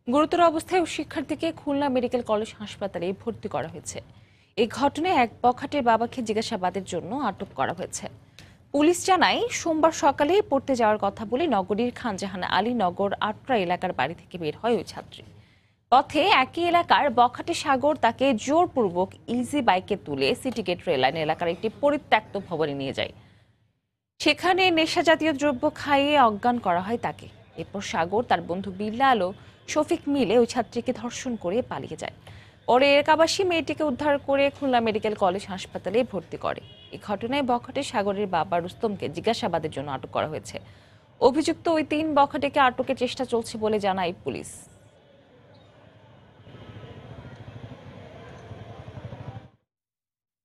গুরুতর অবস্থায় শিক্ষার্থীকে খুলনা মেডিকেল কলেজ হাসপাতালে ভর্তি করা হয়েছে। এই ঘটনায় এক বখাটের বাবাকে জিজ্ঞাসাবাদের জন্য আটক করা হয়েছে। পুলিশ জানায়, সোমবার সকালে পড়তে যাওয়ার কথা বলে নগরীর খানজাহান আলী নগর আটরা এলাকার বাড়ি থেকে বের হয় ওই ছাত্রী। পথে একই এলাকার বখাটে সাগর তাকে জোরপূর্বক ইজি বাইকে তুলে সিটি গেট রেললাইন এলাকার একটি পরিত্যক্ত ভবনে নিয়ে যায়। সেখানে নেশা জাতীয় দ্রব্য খাইয়ে অজ্ঞান করা হয় তাকে। এরপর সাগর তার বন্ধু বিল্লাল ও শফিক মিলে ওই ছাত্রীকে ধর্ষণ করে পালিয়ে যায়। পরে এলাকাবাসী মেয়েটিকে উদ্ধার করে খুলনা মেডিকেল কলেজ হাসপাতালে ভর্তি করে। এই ঘটনায় বখাটে সাগরের বাবা রুস্তমকে জিজ্ঞাসাবাদের জন্য আটক করা হয়েছে। অভিযুক্ত ওই 3 বখাটেকে আটকের চেষ্টা চলছে বলে জানায় পুলিশ।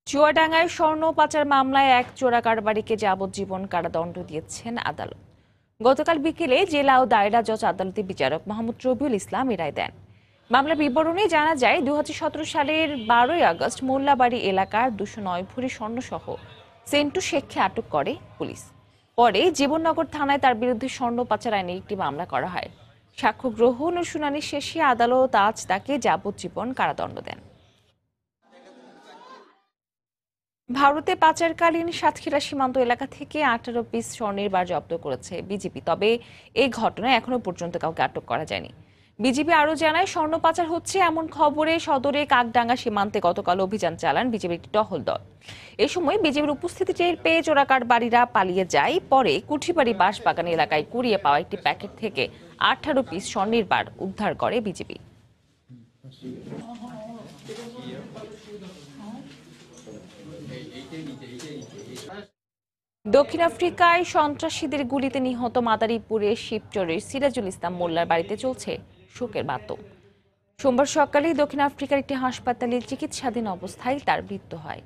চুয়াডাঙ্গায় স্বর্ণ পাচার মামলায় এক চোরা কারবারিকে যাবজ্জীবন কারাদণ্ড দিয়েছেন আদালত। গতকাল বিকেলে জেলা ও দায়রা জজ আদালতে বিচারক মোহাম্মদ রবিউল ইসলাম এ রায় দেন। মামলার বিবরণে জানা যায়, 2017 সালের 12ই আগস্ট মোল্লাবাড়ি এলাকার 209 ভরি স্বর্ণসহ সেন্টু শেখকে আটক করে পুলিশ। পরে জীবননগর থানায় তার বিরুদ্ধে স্বর্ণ পাচার আইনে একটি মামলা করা হয়। সাক্ষ্য গ্রহণ ও শুনানি শেষে আদালত আজ তাকে যাবজ্জীবন কারাদণ্ড দেন। ভারতে পাচারকালীন সাতক্ষীরা সীমান্ত এলাকা থেকে 18 পিস স্বর্ণের বার জব্দ করেছে বিজেপি। তবে এই ঘটনায় এখনো পর্যন্ত কাউকে আটক করা যায়নি। বিজেপি আরও জানায়, স্বর্ণ পাচার হচ্ছে এমন খবরে সদরে কাকডাঙ্গা সীমান্তে গতকাল অভিযান চালান বিজেপির একটি টহল দল। এ সময় বিজেপির উপস্থিতি টের পেয়ে চোরাকারবারিরা পালিয়ে যায়। পরে কুঠিবাড়ি বাঁশবাগান এলাকায় কুড়িয়ে পাওয়া একটি প্যাকেট থেকে 18 পিস স্বর্ণের বার উদ্ধার করে বিজেপি। দক্ষিণ আফ্রিকায় সন্ত্রাসীদের গুলিতে নিহত মাদারীপুরের শিবচরের সিরাজুল ইসলাম মোল্লার বাড়িতে চলছে শোকের মাতম। সোমবার সকালে দক্ষিণ আফ্রিকার একটি হাসপাতালে চিকিৎসাধীন অবস্থায় তার মৃত্যু হয়।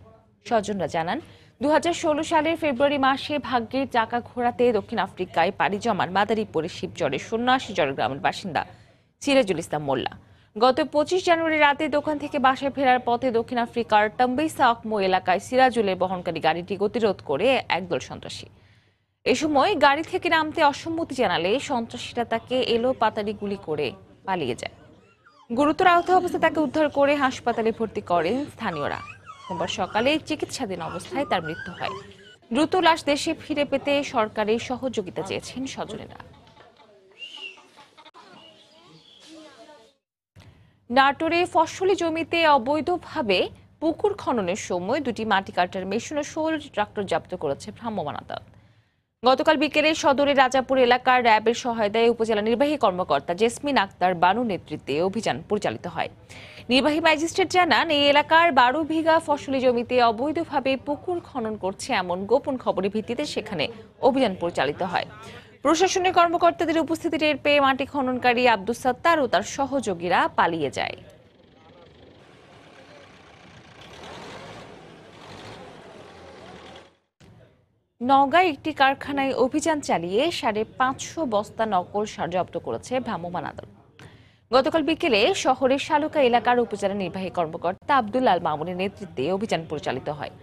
স্বজনরা জানান, 2016 সালের ফেব্রুয়ারি মাসে ভাগ্যের চাকা ঘোরাতে দক্ষিণ আফ্রিকায় পাড়ি জমান মাদারীপুরের শিবচরের ৭৯ গ্রামের বাসিন্দা সিরাজুল ইসলাম মোল্লা গত 25 জানুয়ারি রাতে দোকান থেকে বাসায় ফেরার পথে দক্ষিণ আফ্রিকার টাম্বেইসা অকমো এলাকায় সিরাজুলের বহনকারী গাড়িটি গতিরোধ করে একদল সন্ত্রাসী। এ সময় গাড়ি থেকে নামতে অসম্মতি জানালে সন্ত্রাসীরা তাকে এলো পাতাড়ি গুলি করে পালিয়ে যায়। গুরুতর আহত অবস্থায় তাকে উদ্ধার করে হাসপাতালে ভর্তি করেন স্থানীয়রা। সোমবার সকালে চিকিৎসাধীন অবস্থায় তার মৃত্যু হয়। দ্রুত লাশ দেশে ফিরে পেতে সরকারের সহযোগিতা চেয়েছেন স্বজনেরা। নাটোরে ফসলি জমিতে অবৈধভাবে পুকুর খননের সময় 2টি মাটি কাটার মেশিন ও 16টি ট্রাক্টর জব্দ করেছে ভ্রাম্যমাণ আদালত। গতকাল বিকেলে সদরের রাজাপুর এলাকার র্যাবের সহায়তায় উপজেলা নির্বাহী কর্মকর্তা জেসমিন আক্তার বানুর নেতৃত্বে অভিযান পরিচালিত হয়। নির্বাহী ম্যাজিস্ট্রেট জানান, এই এলাকার 12 বিঘা ফসলি জমিতে অবৈধভাবে পুকুর খনন করছে এমন গোপন খবরের ভিত্তিতে সেখানে অভিযান পরিচালিত হয়। প্রশাসনিক কর্মকর্তাদের উপস্থিতি টের পেয়ে মাটি খননকারী আব্দুস সাত্তার ও তার সহযোগীরা পালিয়ে যায়। নওগাঁয় একটি কারখানায় অভিযান চালিয়ে 550 বস্তা নকল সার জব্দ করেছে ভ্রাম্যমাণ আদালত। গতকাল বিকেলে শহরের শালুকা এলাকার উপজেলা নির্বাহী কর্মকর্তা আব্দুল আল মামুনের নেতৃত্বে অভিযান পরিচালিত হয়।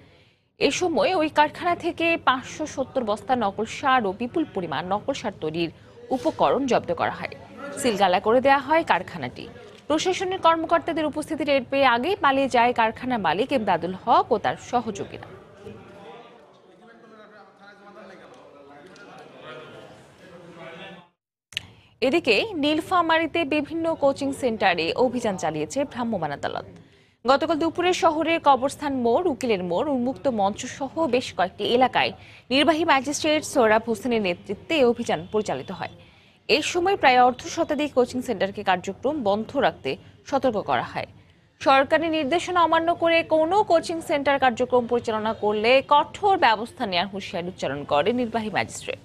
এ সময় ওই কারখানা থেকে 570 বস্তা নকল সার ও বিপুল পরিমাণ নকল সার তৈরির উপকরণ জব্দ করা হয়। সিলগালা করে দেওয়া হয় কারখানাটি। প্রশাসনের কর্মকর্তাদের উপস্থিতি টের পেয়ে আগেই পালিয়ে যায় কারখানার মালিক ইমদাদুল হক ও তার সহযোগীরা। এদিকে নীলফামারীতে বিভিন্ন কোচিং সেন্টারে অভিযান চালিয়েছে ভ্রাম্যমাণ আদালত। গতকাল দুপুরে শহরের কবরস্থান মোড়, উকিলের মোড়, উন্মুক্ত মঞ্চ সহ বেশ কয়েকটি এলাকায় নির্বাহী ম্যাজিস্ট্রেট সোহরাব হোসেনের নেতৃত্বে অভিযান পরিচালিত হয়। এই সময় প্রায় অর্ধশতাধিক কোচিং সেন্টারকে কার্যক্রম বন্ধ রাখতে সতর্ক করা হয়। সরকারি নির্দেশনা অমান্য করে কোনো কোচিং সেন্টার কার্যক্রম পরিচালনা করলে কঠোর ব্যবস্থা নেওয়ার হুঁশিয়ারি উচ্চারণ করে নির্বাহী ম্যাজিস্ট্রেট।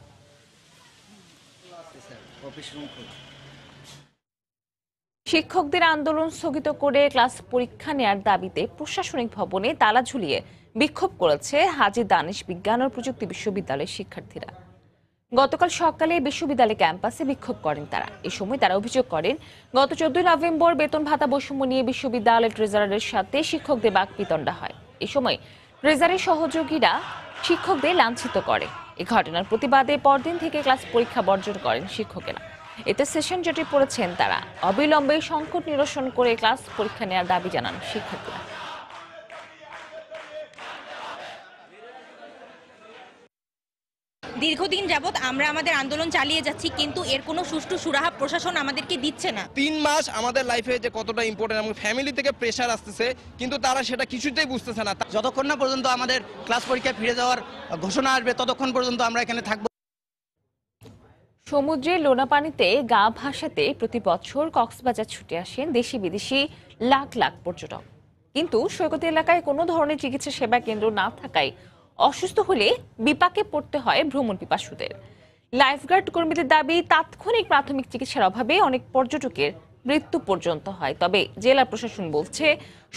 শিক্ষকদের আন্দোলন স্থগিত করে ক্লাস পরীক্ষা নেয়ার দাবিতে প্রশাসনিক ভবনে তালা ঝুলিয়ে বিক্ষোভ করেছে হাজী দানিশ বিজ্ঞান ও প্রযুক্তি বিশ্ববিদ্যালয়ের শিক্ষার্থীরা। গতকাল সকালে বিশ্ববিদ্যালয় ক্যাম্পাসে বিক্ষোভ করেন তারা। এ সময় তারা অভিযোগ করেন, গত 14 নভেম্বর বেতন ভাতা বৈষম্য নিয়ে বিশ্ববিদ্যালয়ের ট্রেজারারের সাথে শিক্ষকদের বাকবিতণ্ডা হয়। এ সময় ট্রেজারের সহযোগীরা শিক্ষকদের লাঞ্ছিত করে। এই ঘটনার প্রতিবাদে পরদিন থেকে ক্লাস পরীক্ষা বর্জন করেন শিক্ষকেরা। এতে সেশন জটে পড়েছেন তারা। অবিলম্বে সংকট নিরসন করে ক্লাস পরীক্ষা নেওয়ার দাবি জানান শিক্ষার্থীরা। দীর্ঘদিন যাবৎ আমরা আমাদের আন্দোলন চালিয়ে যাচ্ছি, কিন্তু এর কোনো সুষ্ঠু সুরাহা প্রশাসন আমাদেরকে দিচ্ছে না। 3 মাস আমাদের লাইফে যে কতটা ইম্পর্টেন্ট এবং ফ্যামিলি থেকে প্রেশার আসতেছে, কিন্তু তারা সেটা কিছুতেই বুঝতেছে না। যতক্ষণ না পর্যন্ত আমাদের ক্লাস পরীক্ষায় ফিরে যাওয়ার ঘোষণা আসবে ততক্ষণ পর্যন্ত আমরা এখানে থাকবো। সমুদ্রের লোনা পানিতে গা ভাসাতে প্রতি বছর কক্সবাজার ছুটে আসেন দেশি বিদেশি লাখ লাখ পর্যটক। কিন্তু সৈকত এলাকায় কোনো ধরনের চিকিৎসা সেবা কেন্দ্র না থাকায় অসুস্থ হলে বিপাকে পড়তে হয় ভ্রমণ পিপাসুদের। লাইফগার্ড কর্মীদের দাবি, তাৎক্ষণিক প্রাথমিক চিকিৎসার অভাবে অনেক পর্যটকের মৃত্যু পর্যন্ত হয়। তবে জেলা প্রশাসন বলছে,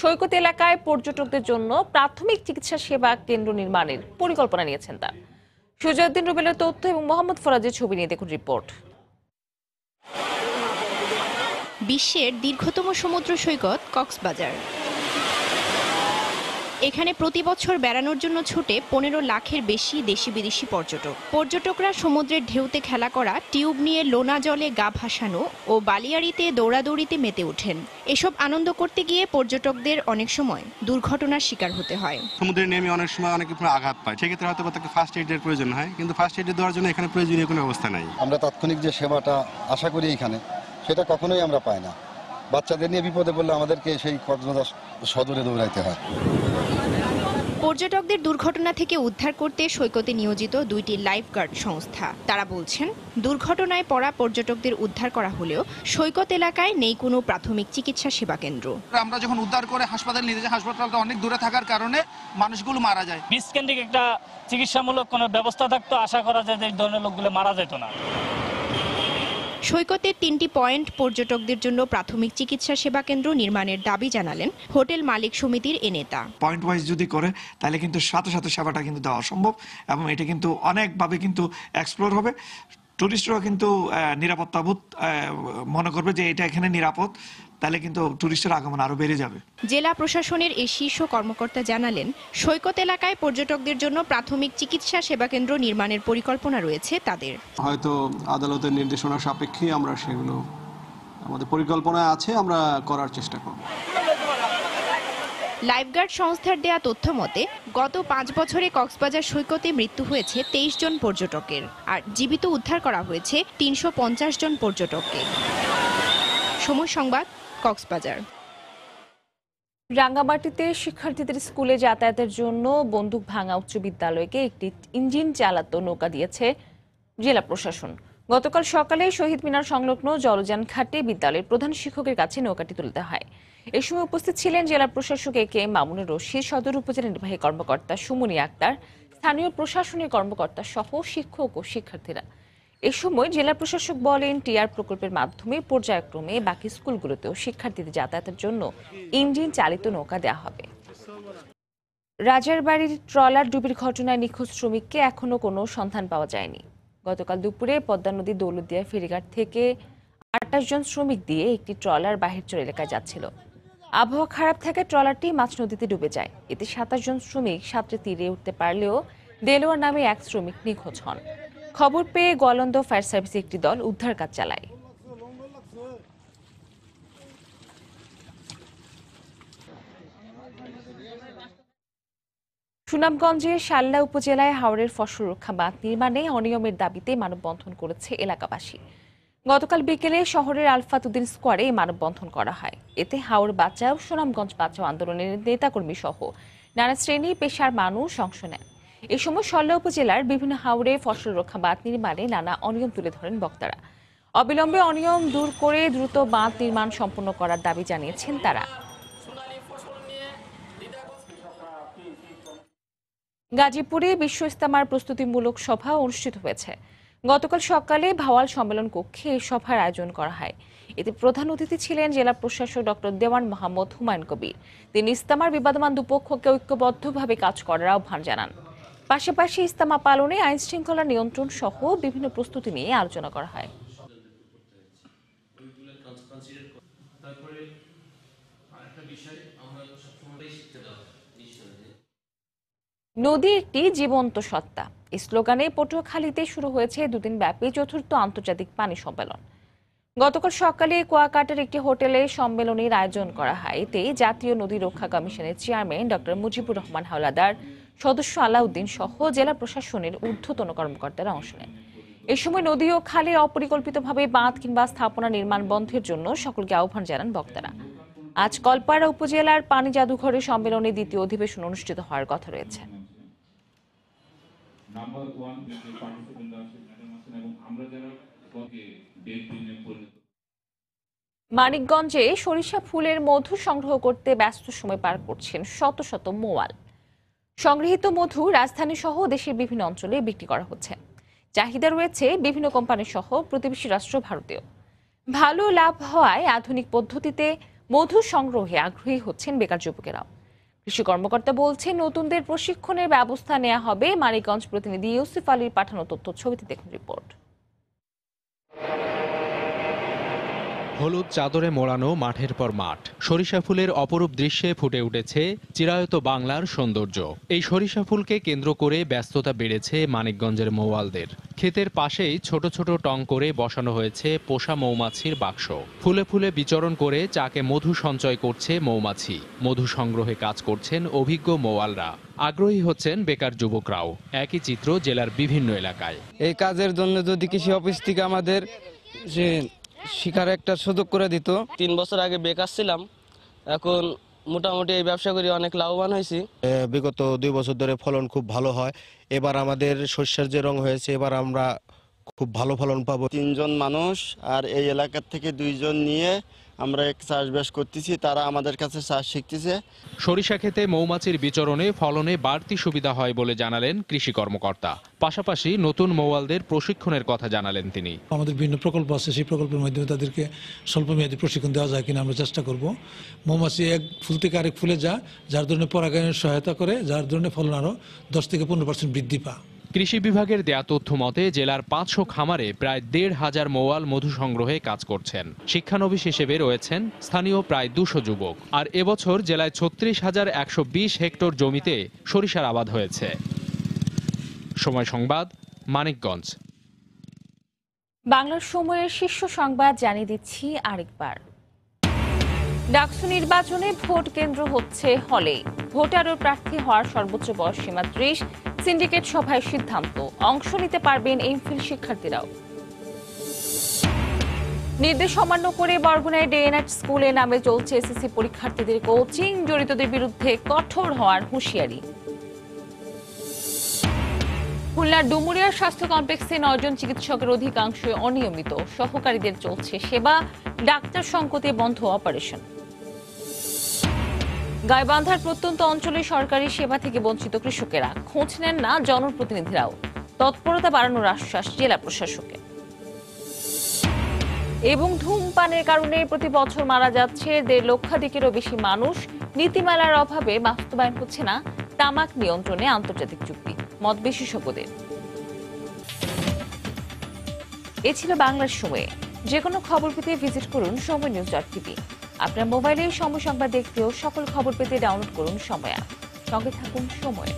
সৈকত এলাকায় পর্যটকদের জন্য প্রাথমিক চিকিৎসা সেবা কেন্দ্র নির্মাণের পরিকল্পনা নিয়েছেন তারা। সুজাউদ্দিন রুবেলের তথ্য এবং মোহাম্মদ ফরাজের ছবি নিয়ে দেখুন রিপোর্ট। বিশ্বের দীর্ঘতম সমুদ্র সৈকত কক্সবাজার। এখানে প্রতি বছর বেড়ানোর জন্য ছুটে 15 লাখের বেশি দেশি বিদেশি পর্যটকরা সমুদ্রের ঢেউতে খেলা করা, টিউব নিয়ে লোনা জলে গা ভাসানো ও বালিয়াড়িতে দৌড়াদৌড়িতে মেতে ওঠেন। এসব আনন্দ করতে গিয়ে পর্যটকদের অনেক সময় দুর্ঘটনার শিকার হতে হয়। সমুদ্রে নেমে অনেক সময় অনেক আঘাত পায়, সেক্ষেত্রে হয়তো তাকে ফার্স্ট এইডের প্রয়োজন হয়, কিন্তু ফার্স্ট এইড দেওয়ার জন্য এখানে প্রয়োজনীয় কোনো ব্যবস্থা নাই। আমরা তাৎক্ষণিক যে সেবাটা আশা করি এখানে, সেটা কখনোই আমরা পাই না। বাচ্চাদের নিয়ে বিপদে পড়লে আমাদেরকে সেই কক্সবাজার সদরে দৌড়াইতে হয়। পর্যটকদের দুর্ঘটনা থেকে উদ্ধার করতে সৈকতে নিয়োজিত 2টি লাইফগার্ড সংস্থা। তারা বলছেন, দুর্ঘটনায় পড়া পর্যটকদের উদ্ধার করা হলেও সৈকত এলাকায় নেই কোনো প্রাথমিক চিকিৎসা সেবা কেন্দ্র। আমরা যখন উদ্ধার করে হাসপাতালে নিয়ে যাই, হাসপাতালটা অনেক দূরে থাকার কারণে মানুষগুলো মারা যায়। বিশকেন্দ্রিক একটা চিকিৎসামূলক কোনো ব্যবস্থা থাকতো, আশা করা যায় যে এই ধরনের লোকগুলো মারা যেত না। সৈকতের 3টি পয়েন্ট পর্যটকদের জন্য প্রাথমিক চিকিৎসা সেবা কেন্দ্র নির্মাণের দাবি জানালেন হোটেল মালিক সমিতির এ নেতা। পয়েন্ট ওয়াইজ যদি করে তাহলে কিন্তু সাথে সাথে সেবাটা কিন্তু দেওয়া সম্ভব এবং এটা কিন্তু অনেকভাবে কিন্তু এক্সপ্লোর হবে। টুরিস্টরা কিন্তু নিরাপত্তাবোধ মনে করবে যে এটা এখানে নিরাপদ, তাহলে কিন্তু টুরিস্টের আগমন আরো বেড়ে যাবে। জেলা প্রশাসনের এই শীর্ষ কর্মকর্তা জানালেন, সৈকত এলাকায় পর্যটকদের জন্য প্রাথমিক চিকিৎসা সেবা কেন্দ্র নির্মাণের পরিকল্পনা রয়েছে তাদের। হয়তো আদালতের নির্দেশনা সাপেক্ষে আমরা সেগুলো আমাদের পরিকল্পনায় আছে, আমরা করার চেষ্টা করব। লাইফগার্ড সংস্থার দেয়া তথ্য মতে গত 5 বছরে কক্সবাজার সৈকতে মৃত্যু হয়েছে 23 জন পর্যটকের, আর জীবিত উদ্ধার করা হয়েছে 350 জন পর্যটককে। সময় সংবাদ, কক্সবাজার। রাঙ্গামাটিতে শিক্ষার্থীদের স্কুলে যাতায়াতের জন্য বন্দুক ভাঙা উচ্চ বিদ্যালয়কে একটি ইঞ্জিন চালাতো নৌকা দিয়েছে জেলা প্রশাসন। গতকাল সকালে শহীদ মিনার সংলগ্ন জলযান ঘাটে বিদ্যালয়ের প্রধান শিক্ষকের কাছে নৌকাটি তুলতে হয়। এ সময় উপস্থিত ছিলেন জেলা প্রশাসক এ.কে মামুনুর রশিদ, সদর উপজেলা নির্বাহী কর্মকর্তা সুমনি আক্তার, স্থানীয় প্রশাসনিক কর্মকর্তা সহ শিক্ষক ও শিক্ষার্থীরা। এ সময় জেলা প্রশাসক বলেন, টিআর প্রকল্পের মাধ্যমে পর্যায়ক্রমে বাকি স্কুলগুলোতেও শিক্ষার্থীদের যাতায়াতের জন্য ইঞ্জিন চালিত নৌকা দেওয়া হবে। রাজারবাড়ির ট্রলার ডুবির ঘটনায় নিখোঁজ শ্রমিককে এখনো কোনো সন্ধান পাওয়া যায়নি। গতকাল দুপুরে পদ্মা নদীর দৌলতদিয়া ফেরিঘাট থেকে 28 জন শ্রমিক দিয়ে একটি ট্রলার বাহিরচর এলাকায় যাচ্ছিল। আবহাওয়া খারাপ থাকায় ট্রলারটি মাছ নদীতে ডুবে যায়। এতে 27 জন শ্রমিক সাঁতরে তীরে উঠতে পারলেও দেলোয়ার নামে এক শ্রমিক নিখোঁজ হন। খবর পেয়ে গোয়ালন্দ ফায়ার সার্ভিসের একটি দল উদ্ধার কাজ চালায়। সুনামগঞ্জের শাল্লা উপজেলায় হাওরের ফসল রক্ষা বাঁধ নির্মাণে অনিয়মের দাবিতে মানববন্ধন করেছে এলাকাবাসী। গতকাল বিকেলে শহরের আলফাত উদ্দিন স্কোয়ারে মানববন্ধন করা হয়। এতে হাওর বাঁচাও, সুনামগঞ্জ বাঁচাও আন্দোলনের নেতাকর্মী সহ নানা শ্রেণী পেশার মানুষ অংশ নেন। এ সময় শাল্লা উপজেলার বিভিন্ন হাওরে ফসল রক্ষা বাঁধ নির্মাণে নানা অনিয়ম তুলে ধরেন বক্তারা। অবিলম্বে অনিয়ম দূর করে দ্রুত বাঁধ নির্মাণ সম্পন্ন করার দাবি জানিয়েছেন তারা। গাজীপুরে বিশ্ব ইস্তেমার প্রস্তুতিমূলক সভা অনুষ্ঠিত হয়েছে। গতকাল সকালে ভাওয়াল সম্মেলন কক্ষে এই সভার আয়োজন করা হয়। এতে প্রধান অতিথি ছিলেন জেলা প্রশাসক ডক্টর দেওয়ান মোহাম্মদ হুমায়ুন কবির। তিনি ইস্তেমার বিবাদমান দুপক্ষকে ঐক্যবদ্ধভাবে কাজ করার আহ্বান জানান। পাশাপাশি ইস্তেমা পালনে আইন শৃঙ্খলা নিয়ন্ত্রণ সহ বিভিন্ন প্রস্তুতি নিয়ে আলোচনা করা হয়। নদী একটি জীবন্ত সত্তা, এই স্লোগানে পটুয়াখালীতে শুরু হয়েছে দুদিন ব্যাপী চতুর্থ আন্তর্জাতিক পানি সম্মেলন। গতকাল সকালে কুয়াকাটার একটি হোটেলে সম্মেলনের আয়োজন করা হয়। এতে জাতীয় নদী রক্ষা কমিশনের চেয়ারম্যান ডক্টর মুজিবুর রহমান হাওলাদার, সদস্য আলাউদ্দিন সহ জেলা প্রশাসনের ঊর্ধ্বতন কর্মকর্তারা অংশ নেন। এ সময় নদী ও খালে অপরিকল্পিতভাবে বাঁধ কিংবা স্থাপনা নির্মাণ বন্ধের জন্য সকলকে আহ্বান জানান বক্তারা। আজ কলপাড়া উপজেলার পানি জাদুঘরে সম্মেলনে দ্বিতীয় অধিবেশন অনুষ্ঠিত হওয়ার কথা রয়েছে। মানিকগঞ্জে সরিষা ফুলের মধু সংগ্রহ করতে ব্যস্ত সময় পার করছেন শত শত মোয়াল। সংগৃহীত মধু রাজধানী সহ দেশের বিভিন্ন অঞ্চলে বিক্রি করা হচ্ছে। চাহিদা রয়েছে বিভিন্ন কোম্পানি সহ প্রতিবেশী রাষ্ট্র ভারতেও। ভালো লাভ হওয়ায় আধুনিক পদ্ধতিতে মধু সংগ্রহে আগ্রহী হচ্ছেন বেকার যুবকেরাও। কৃষি কর্মকর্তা বলছেন, নতুনদের প্রশিক্ষণের ব্যবস্থা নেওয়া হবে। মানিকগঞ্জ প্রতিনিধি ইউসুফ আলীর পাঠানো তথ্য, ছবিতে দেখুন রিপোর্ট। হলুদ চাদরে মোড়ানো মাঠের পর মাঠ, সরিষা ফুলের অপরূপ দৃশ্যে ফুটে উঠেছে চিরায়ত বাংলার সৌন্দর্য। এই সরিষা ফুলকে কেন্দ্র করে ব্যস্ততা বেড়েছে মানিকগঞ্জের মৌয়ালদের। ক্ষেতের পাশেই ছোট ছোট টং করে বসানো হয়েছে পোষা মৌমাছির বাক্স। ফুলে ফুলে বিচরণ করে চাকে মধু সঞ্চয় করছে মৌমাছি। মধু সংগ্রহে কাজ করছেন অভিজ্ঞ মৌয়ালরা। আগ্রহী হচ্ছেন বেকার যুবকরাও। একই চিত্র জেলার বিভিন্ন এলাকায়। এই কাজের জন্য যদি কৃষি অফিস থেকে আমাদের যে শিকার একটা সুযোগ করে দিত। 3 বছর আগে বেকার ছিলাম, এখন মোটামুটি এই ব্যবসা করে অনেক লাভবান হয়েছি। বিগত 2 বছর ধরে ফলন খুব ভালো হয়। এবার আমাদের শস্যের যে রং হয়েছে, এবার আমরা খুব ভালো ফলন পাবো। 3 জন মানুষ আর এই এলাকার থেকে 2 জন নিয়ে আমরা চাষবাস করতেছি, তারা আমাদের কাছে চাষ শিখতেছে। সরিষা ক্ষেতে মৌমাছির বিচরণে ফলনে বাড়তি সুবিধা হয় বলে জানালেন কৃষি কর্মকর্তা। পাশাপাশি নতুন মৌয়ালদের প্রশিক্ষণের কথা জানালেন তিনি। আমাদের বিভিন্ন প্রকল্প আছে, সেই প্রকল্পের মাধ্যমে তাদেরকে স্বল্পমেয়াদী প্রশিক্ষণ দেওয়া যায় কিনা আমরা চেষ্টা করব। মৌমাছি এক ফুল থেকে আরেক ফুলে যায়, যার ধরনের পরাগায়নের সহায়তা করে, যার ধরনের ফলন আরও 10 থেকে 15% বৃদ্ধি পায়। কৃষি বিভাগের দেয়া তথ্য মতে জেলার 500 খামারে প্রায় 1,500 মৌয়াল মধু সংগ্রহে কাজ করছেন। শিক্ষানবিশ হিসেবে রয়েছেন স্থানীয় প্রায় 200 যুবক। আর এবছর জেলায় 36,120 হেক্টর জমিতে সরিষার আবাদ হয়েছে। সময় সংবাদ, মানিকগঞ্জ। বাংলার সময়ের শীর্ষ সংবাদ জানিয়ে দিচ্ছি আরেকবার। ডাকসু নির্বাচনে ভোট কেন্দ্র হচ্ছে হলে। ভোটার ও প্রার্থী হওয়ার সর্বোচ্চ বয়স সীমা 30। সিন্ডিকেট সভায় সিদ্ধান্ত, অংশ নিতে পারবেন এমফিল শিক্ষার্থীরাও। নির্দেশ অমান্য করে বরগুনায় ডে নাইট স্কুলে নামে চলছে এসএসসি পরীক্ষার্থীদের কোচিং। জড়িতদের বিরুদ্ধে কঠোর হওয়ার হুঁশিয়ারি। খুলনার ডুমুরিয়ার স্বাস্থ্য কমপ্লেক্সে 9 জন চিকিৎসকের অধিকাংশই অনিয়মিত। সহকারীদের চলছে সেবা, ডাক্তার সংকটে বন্ধ অপারেশন। গাইবান্ধার প্রত্যন্ত অঞ্চলে সরকারি সেবা থেকে বঞ্চিত কৃষকেরা, খোঁজ নেন না জনপ্রতিনিধিরাও। তৎপরতা বাড়ানোর আশ্বাস জেলা প্রশাসকের। এবং ধূমপানের কারণে প্রতি বছর মারা যাচ্ছে 1.5 লক্ষাধিকেরও বেশি মানুষ। নীতিমালার অভাবে বাস্তবায়ন হচ্ছে না তামাক নিয়ন্ত্রণে আন্তর্জাতিক চুক্তি, মত বিশেষজ্ঞদের। এ ছিল বাংলার সময়ে। যে কোনো খবর পেতে ভিজিট করুন সময়নিউজ.tv। আপনার মোবাইলে সময় সংবাদ দেখতেও সকল খবর পেতে ডাউনলোড করুন সময় অ্যাপ। সঙ্গে থাকুন সময়।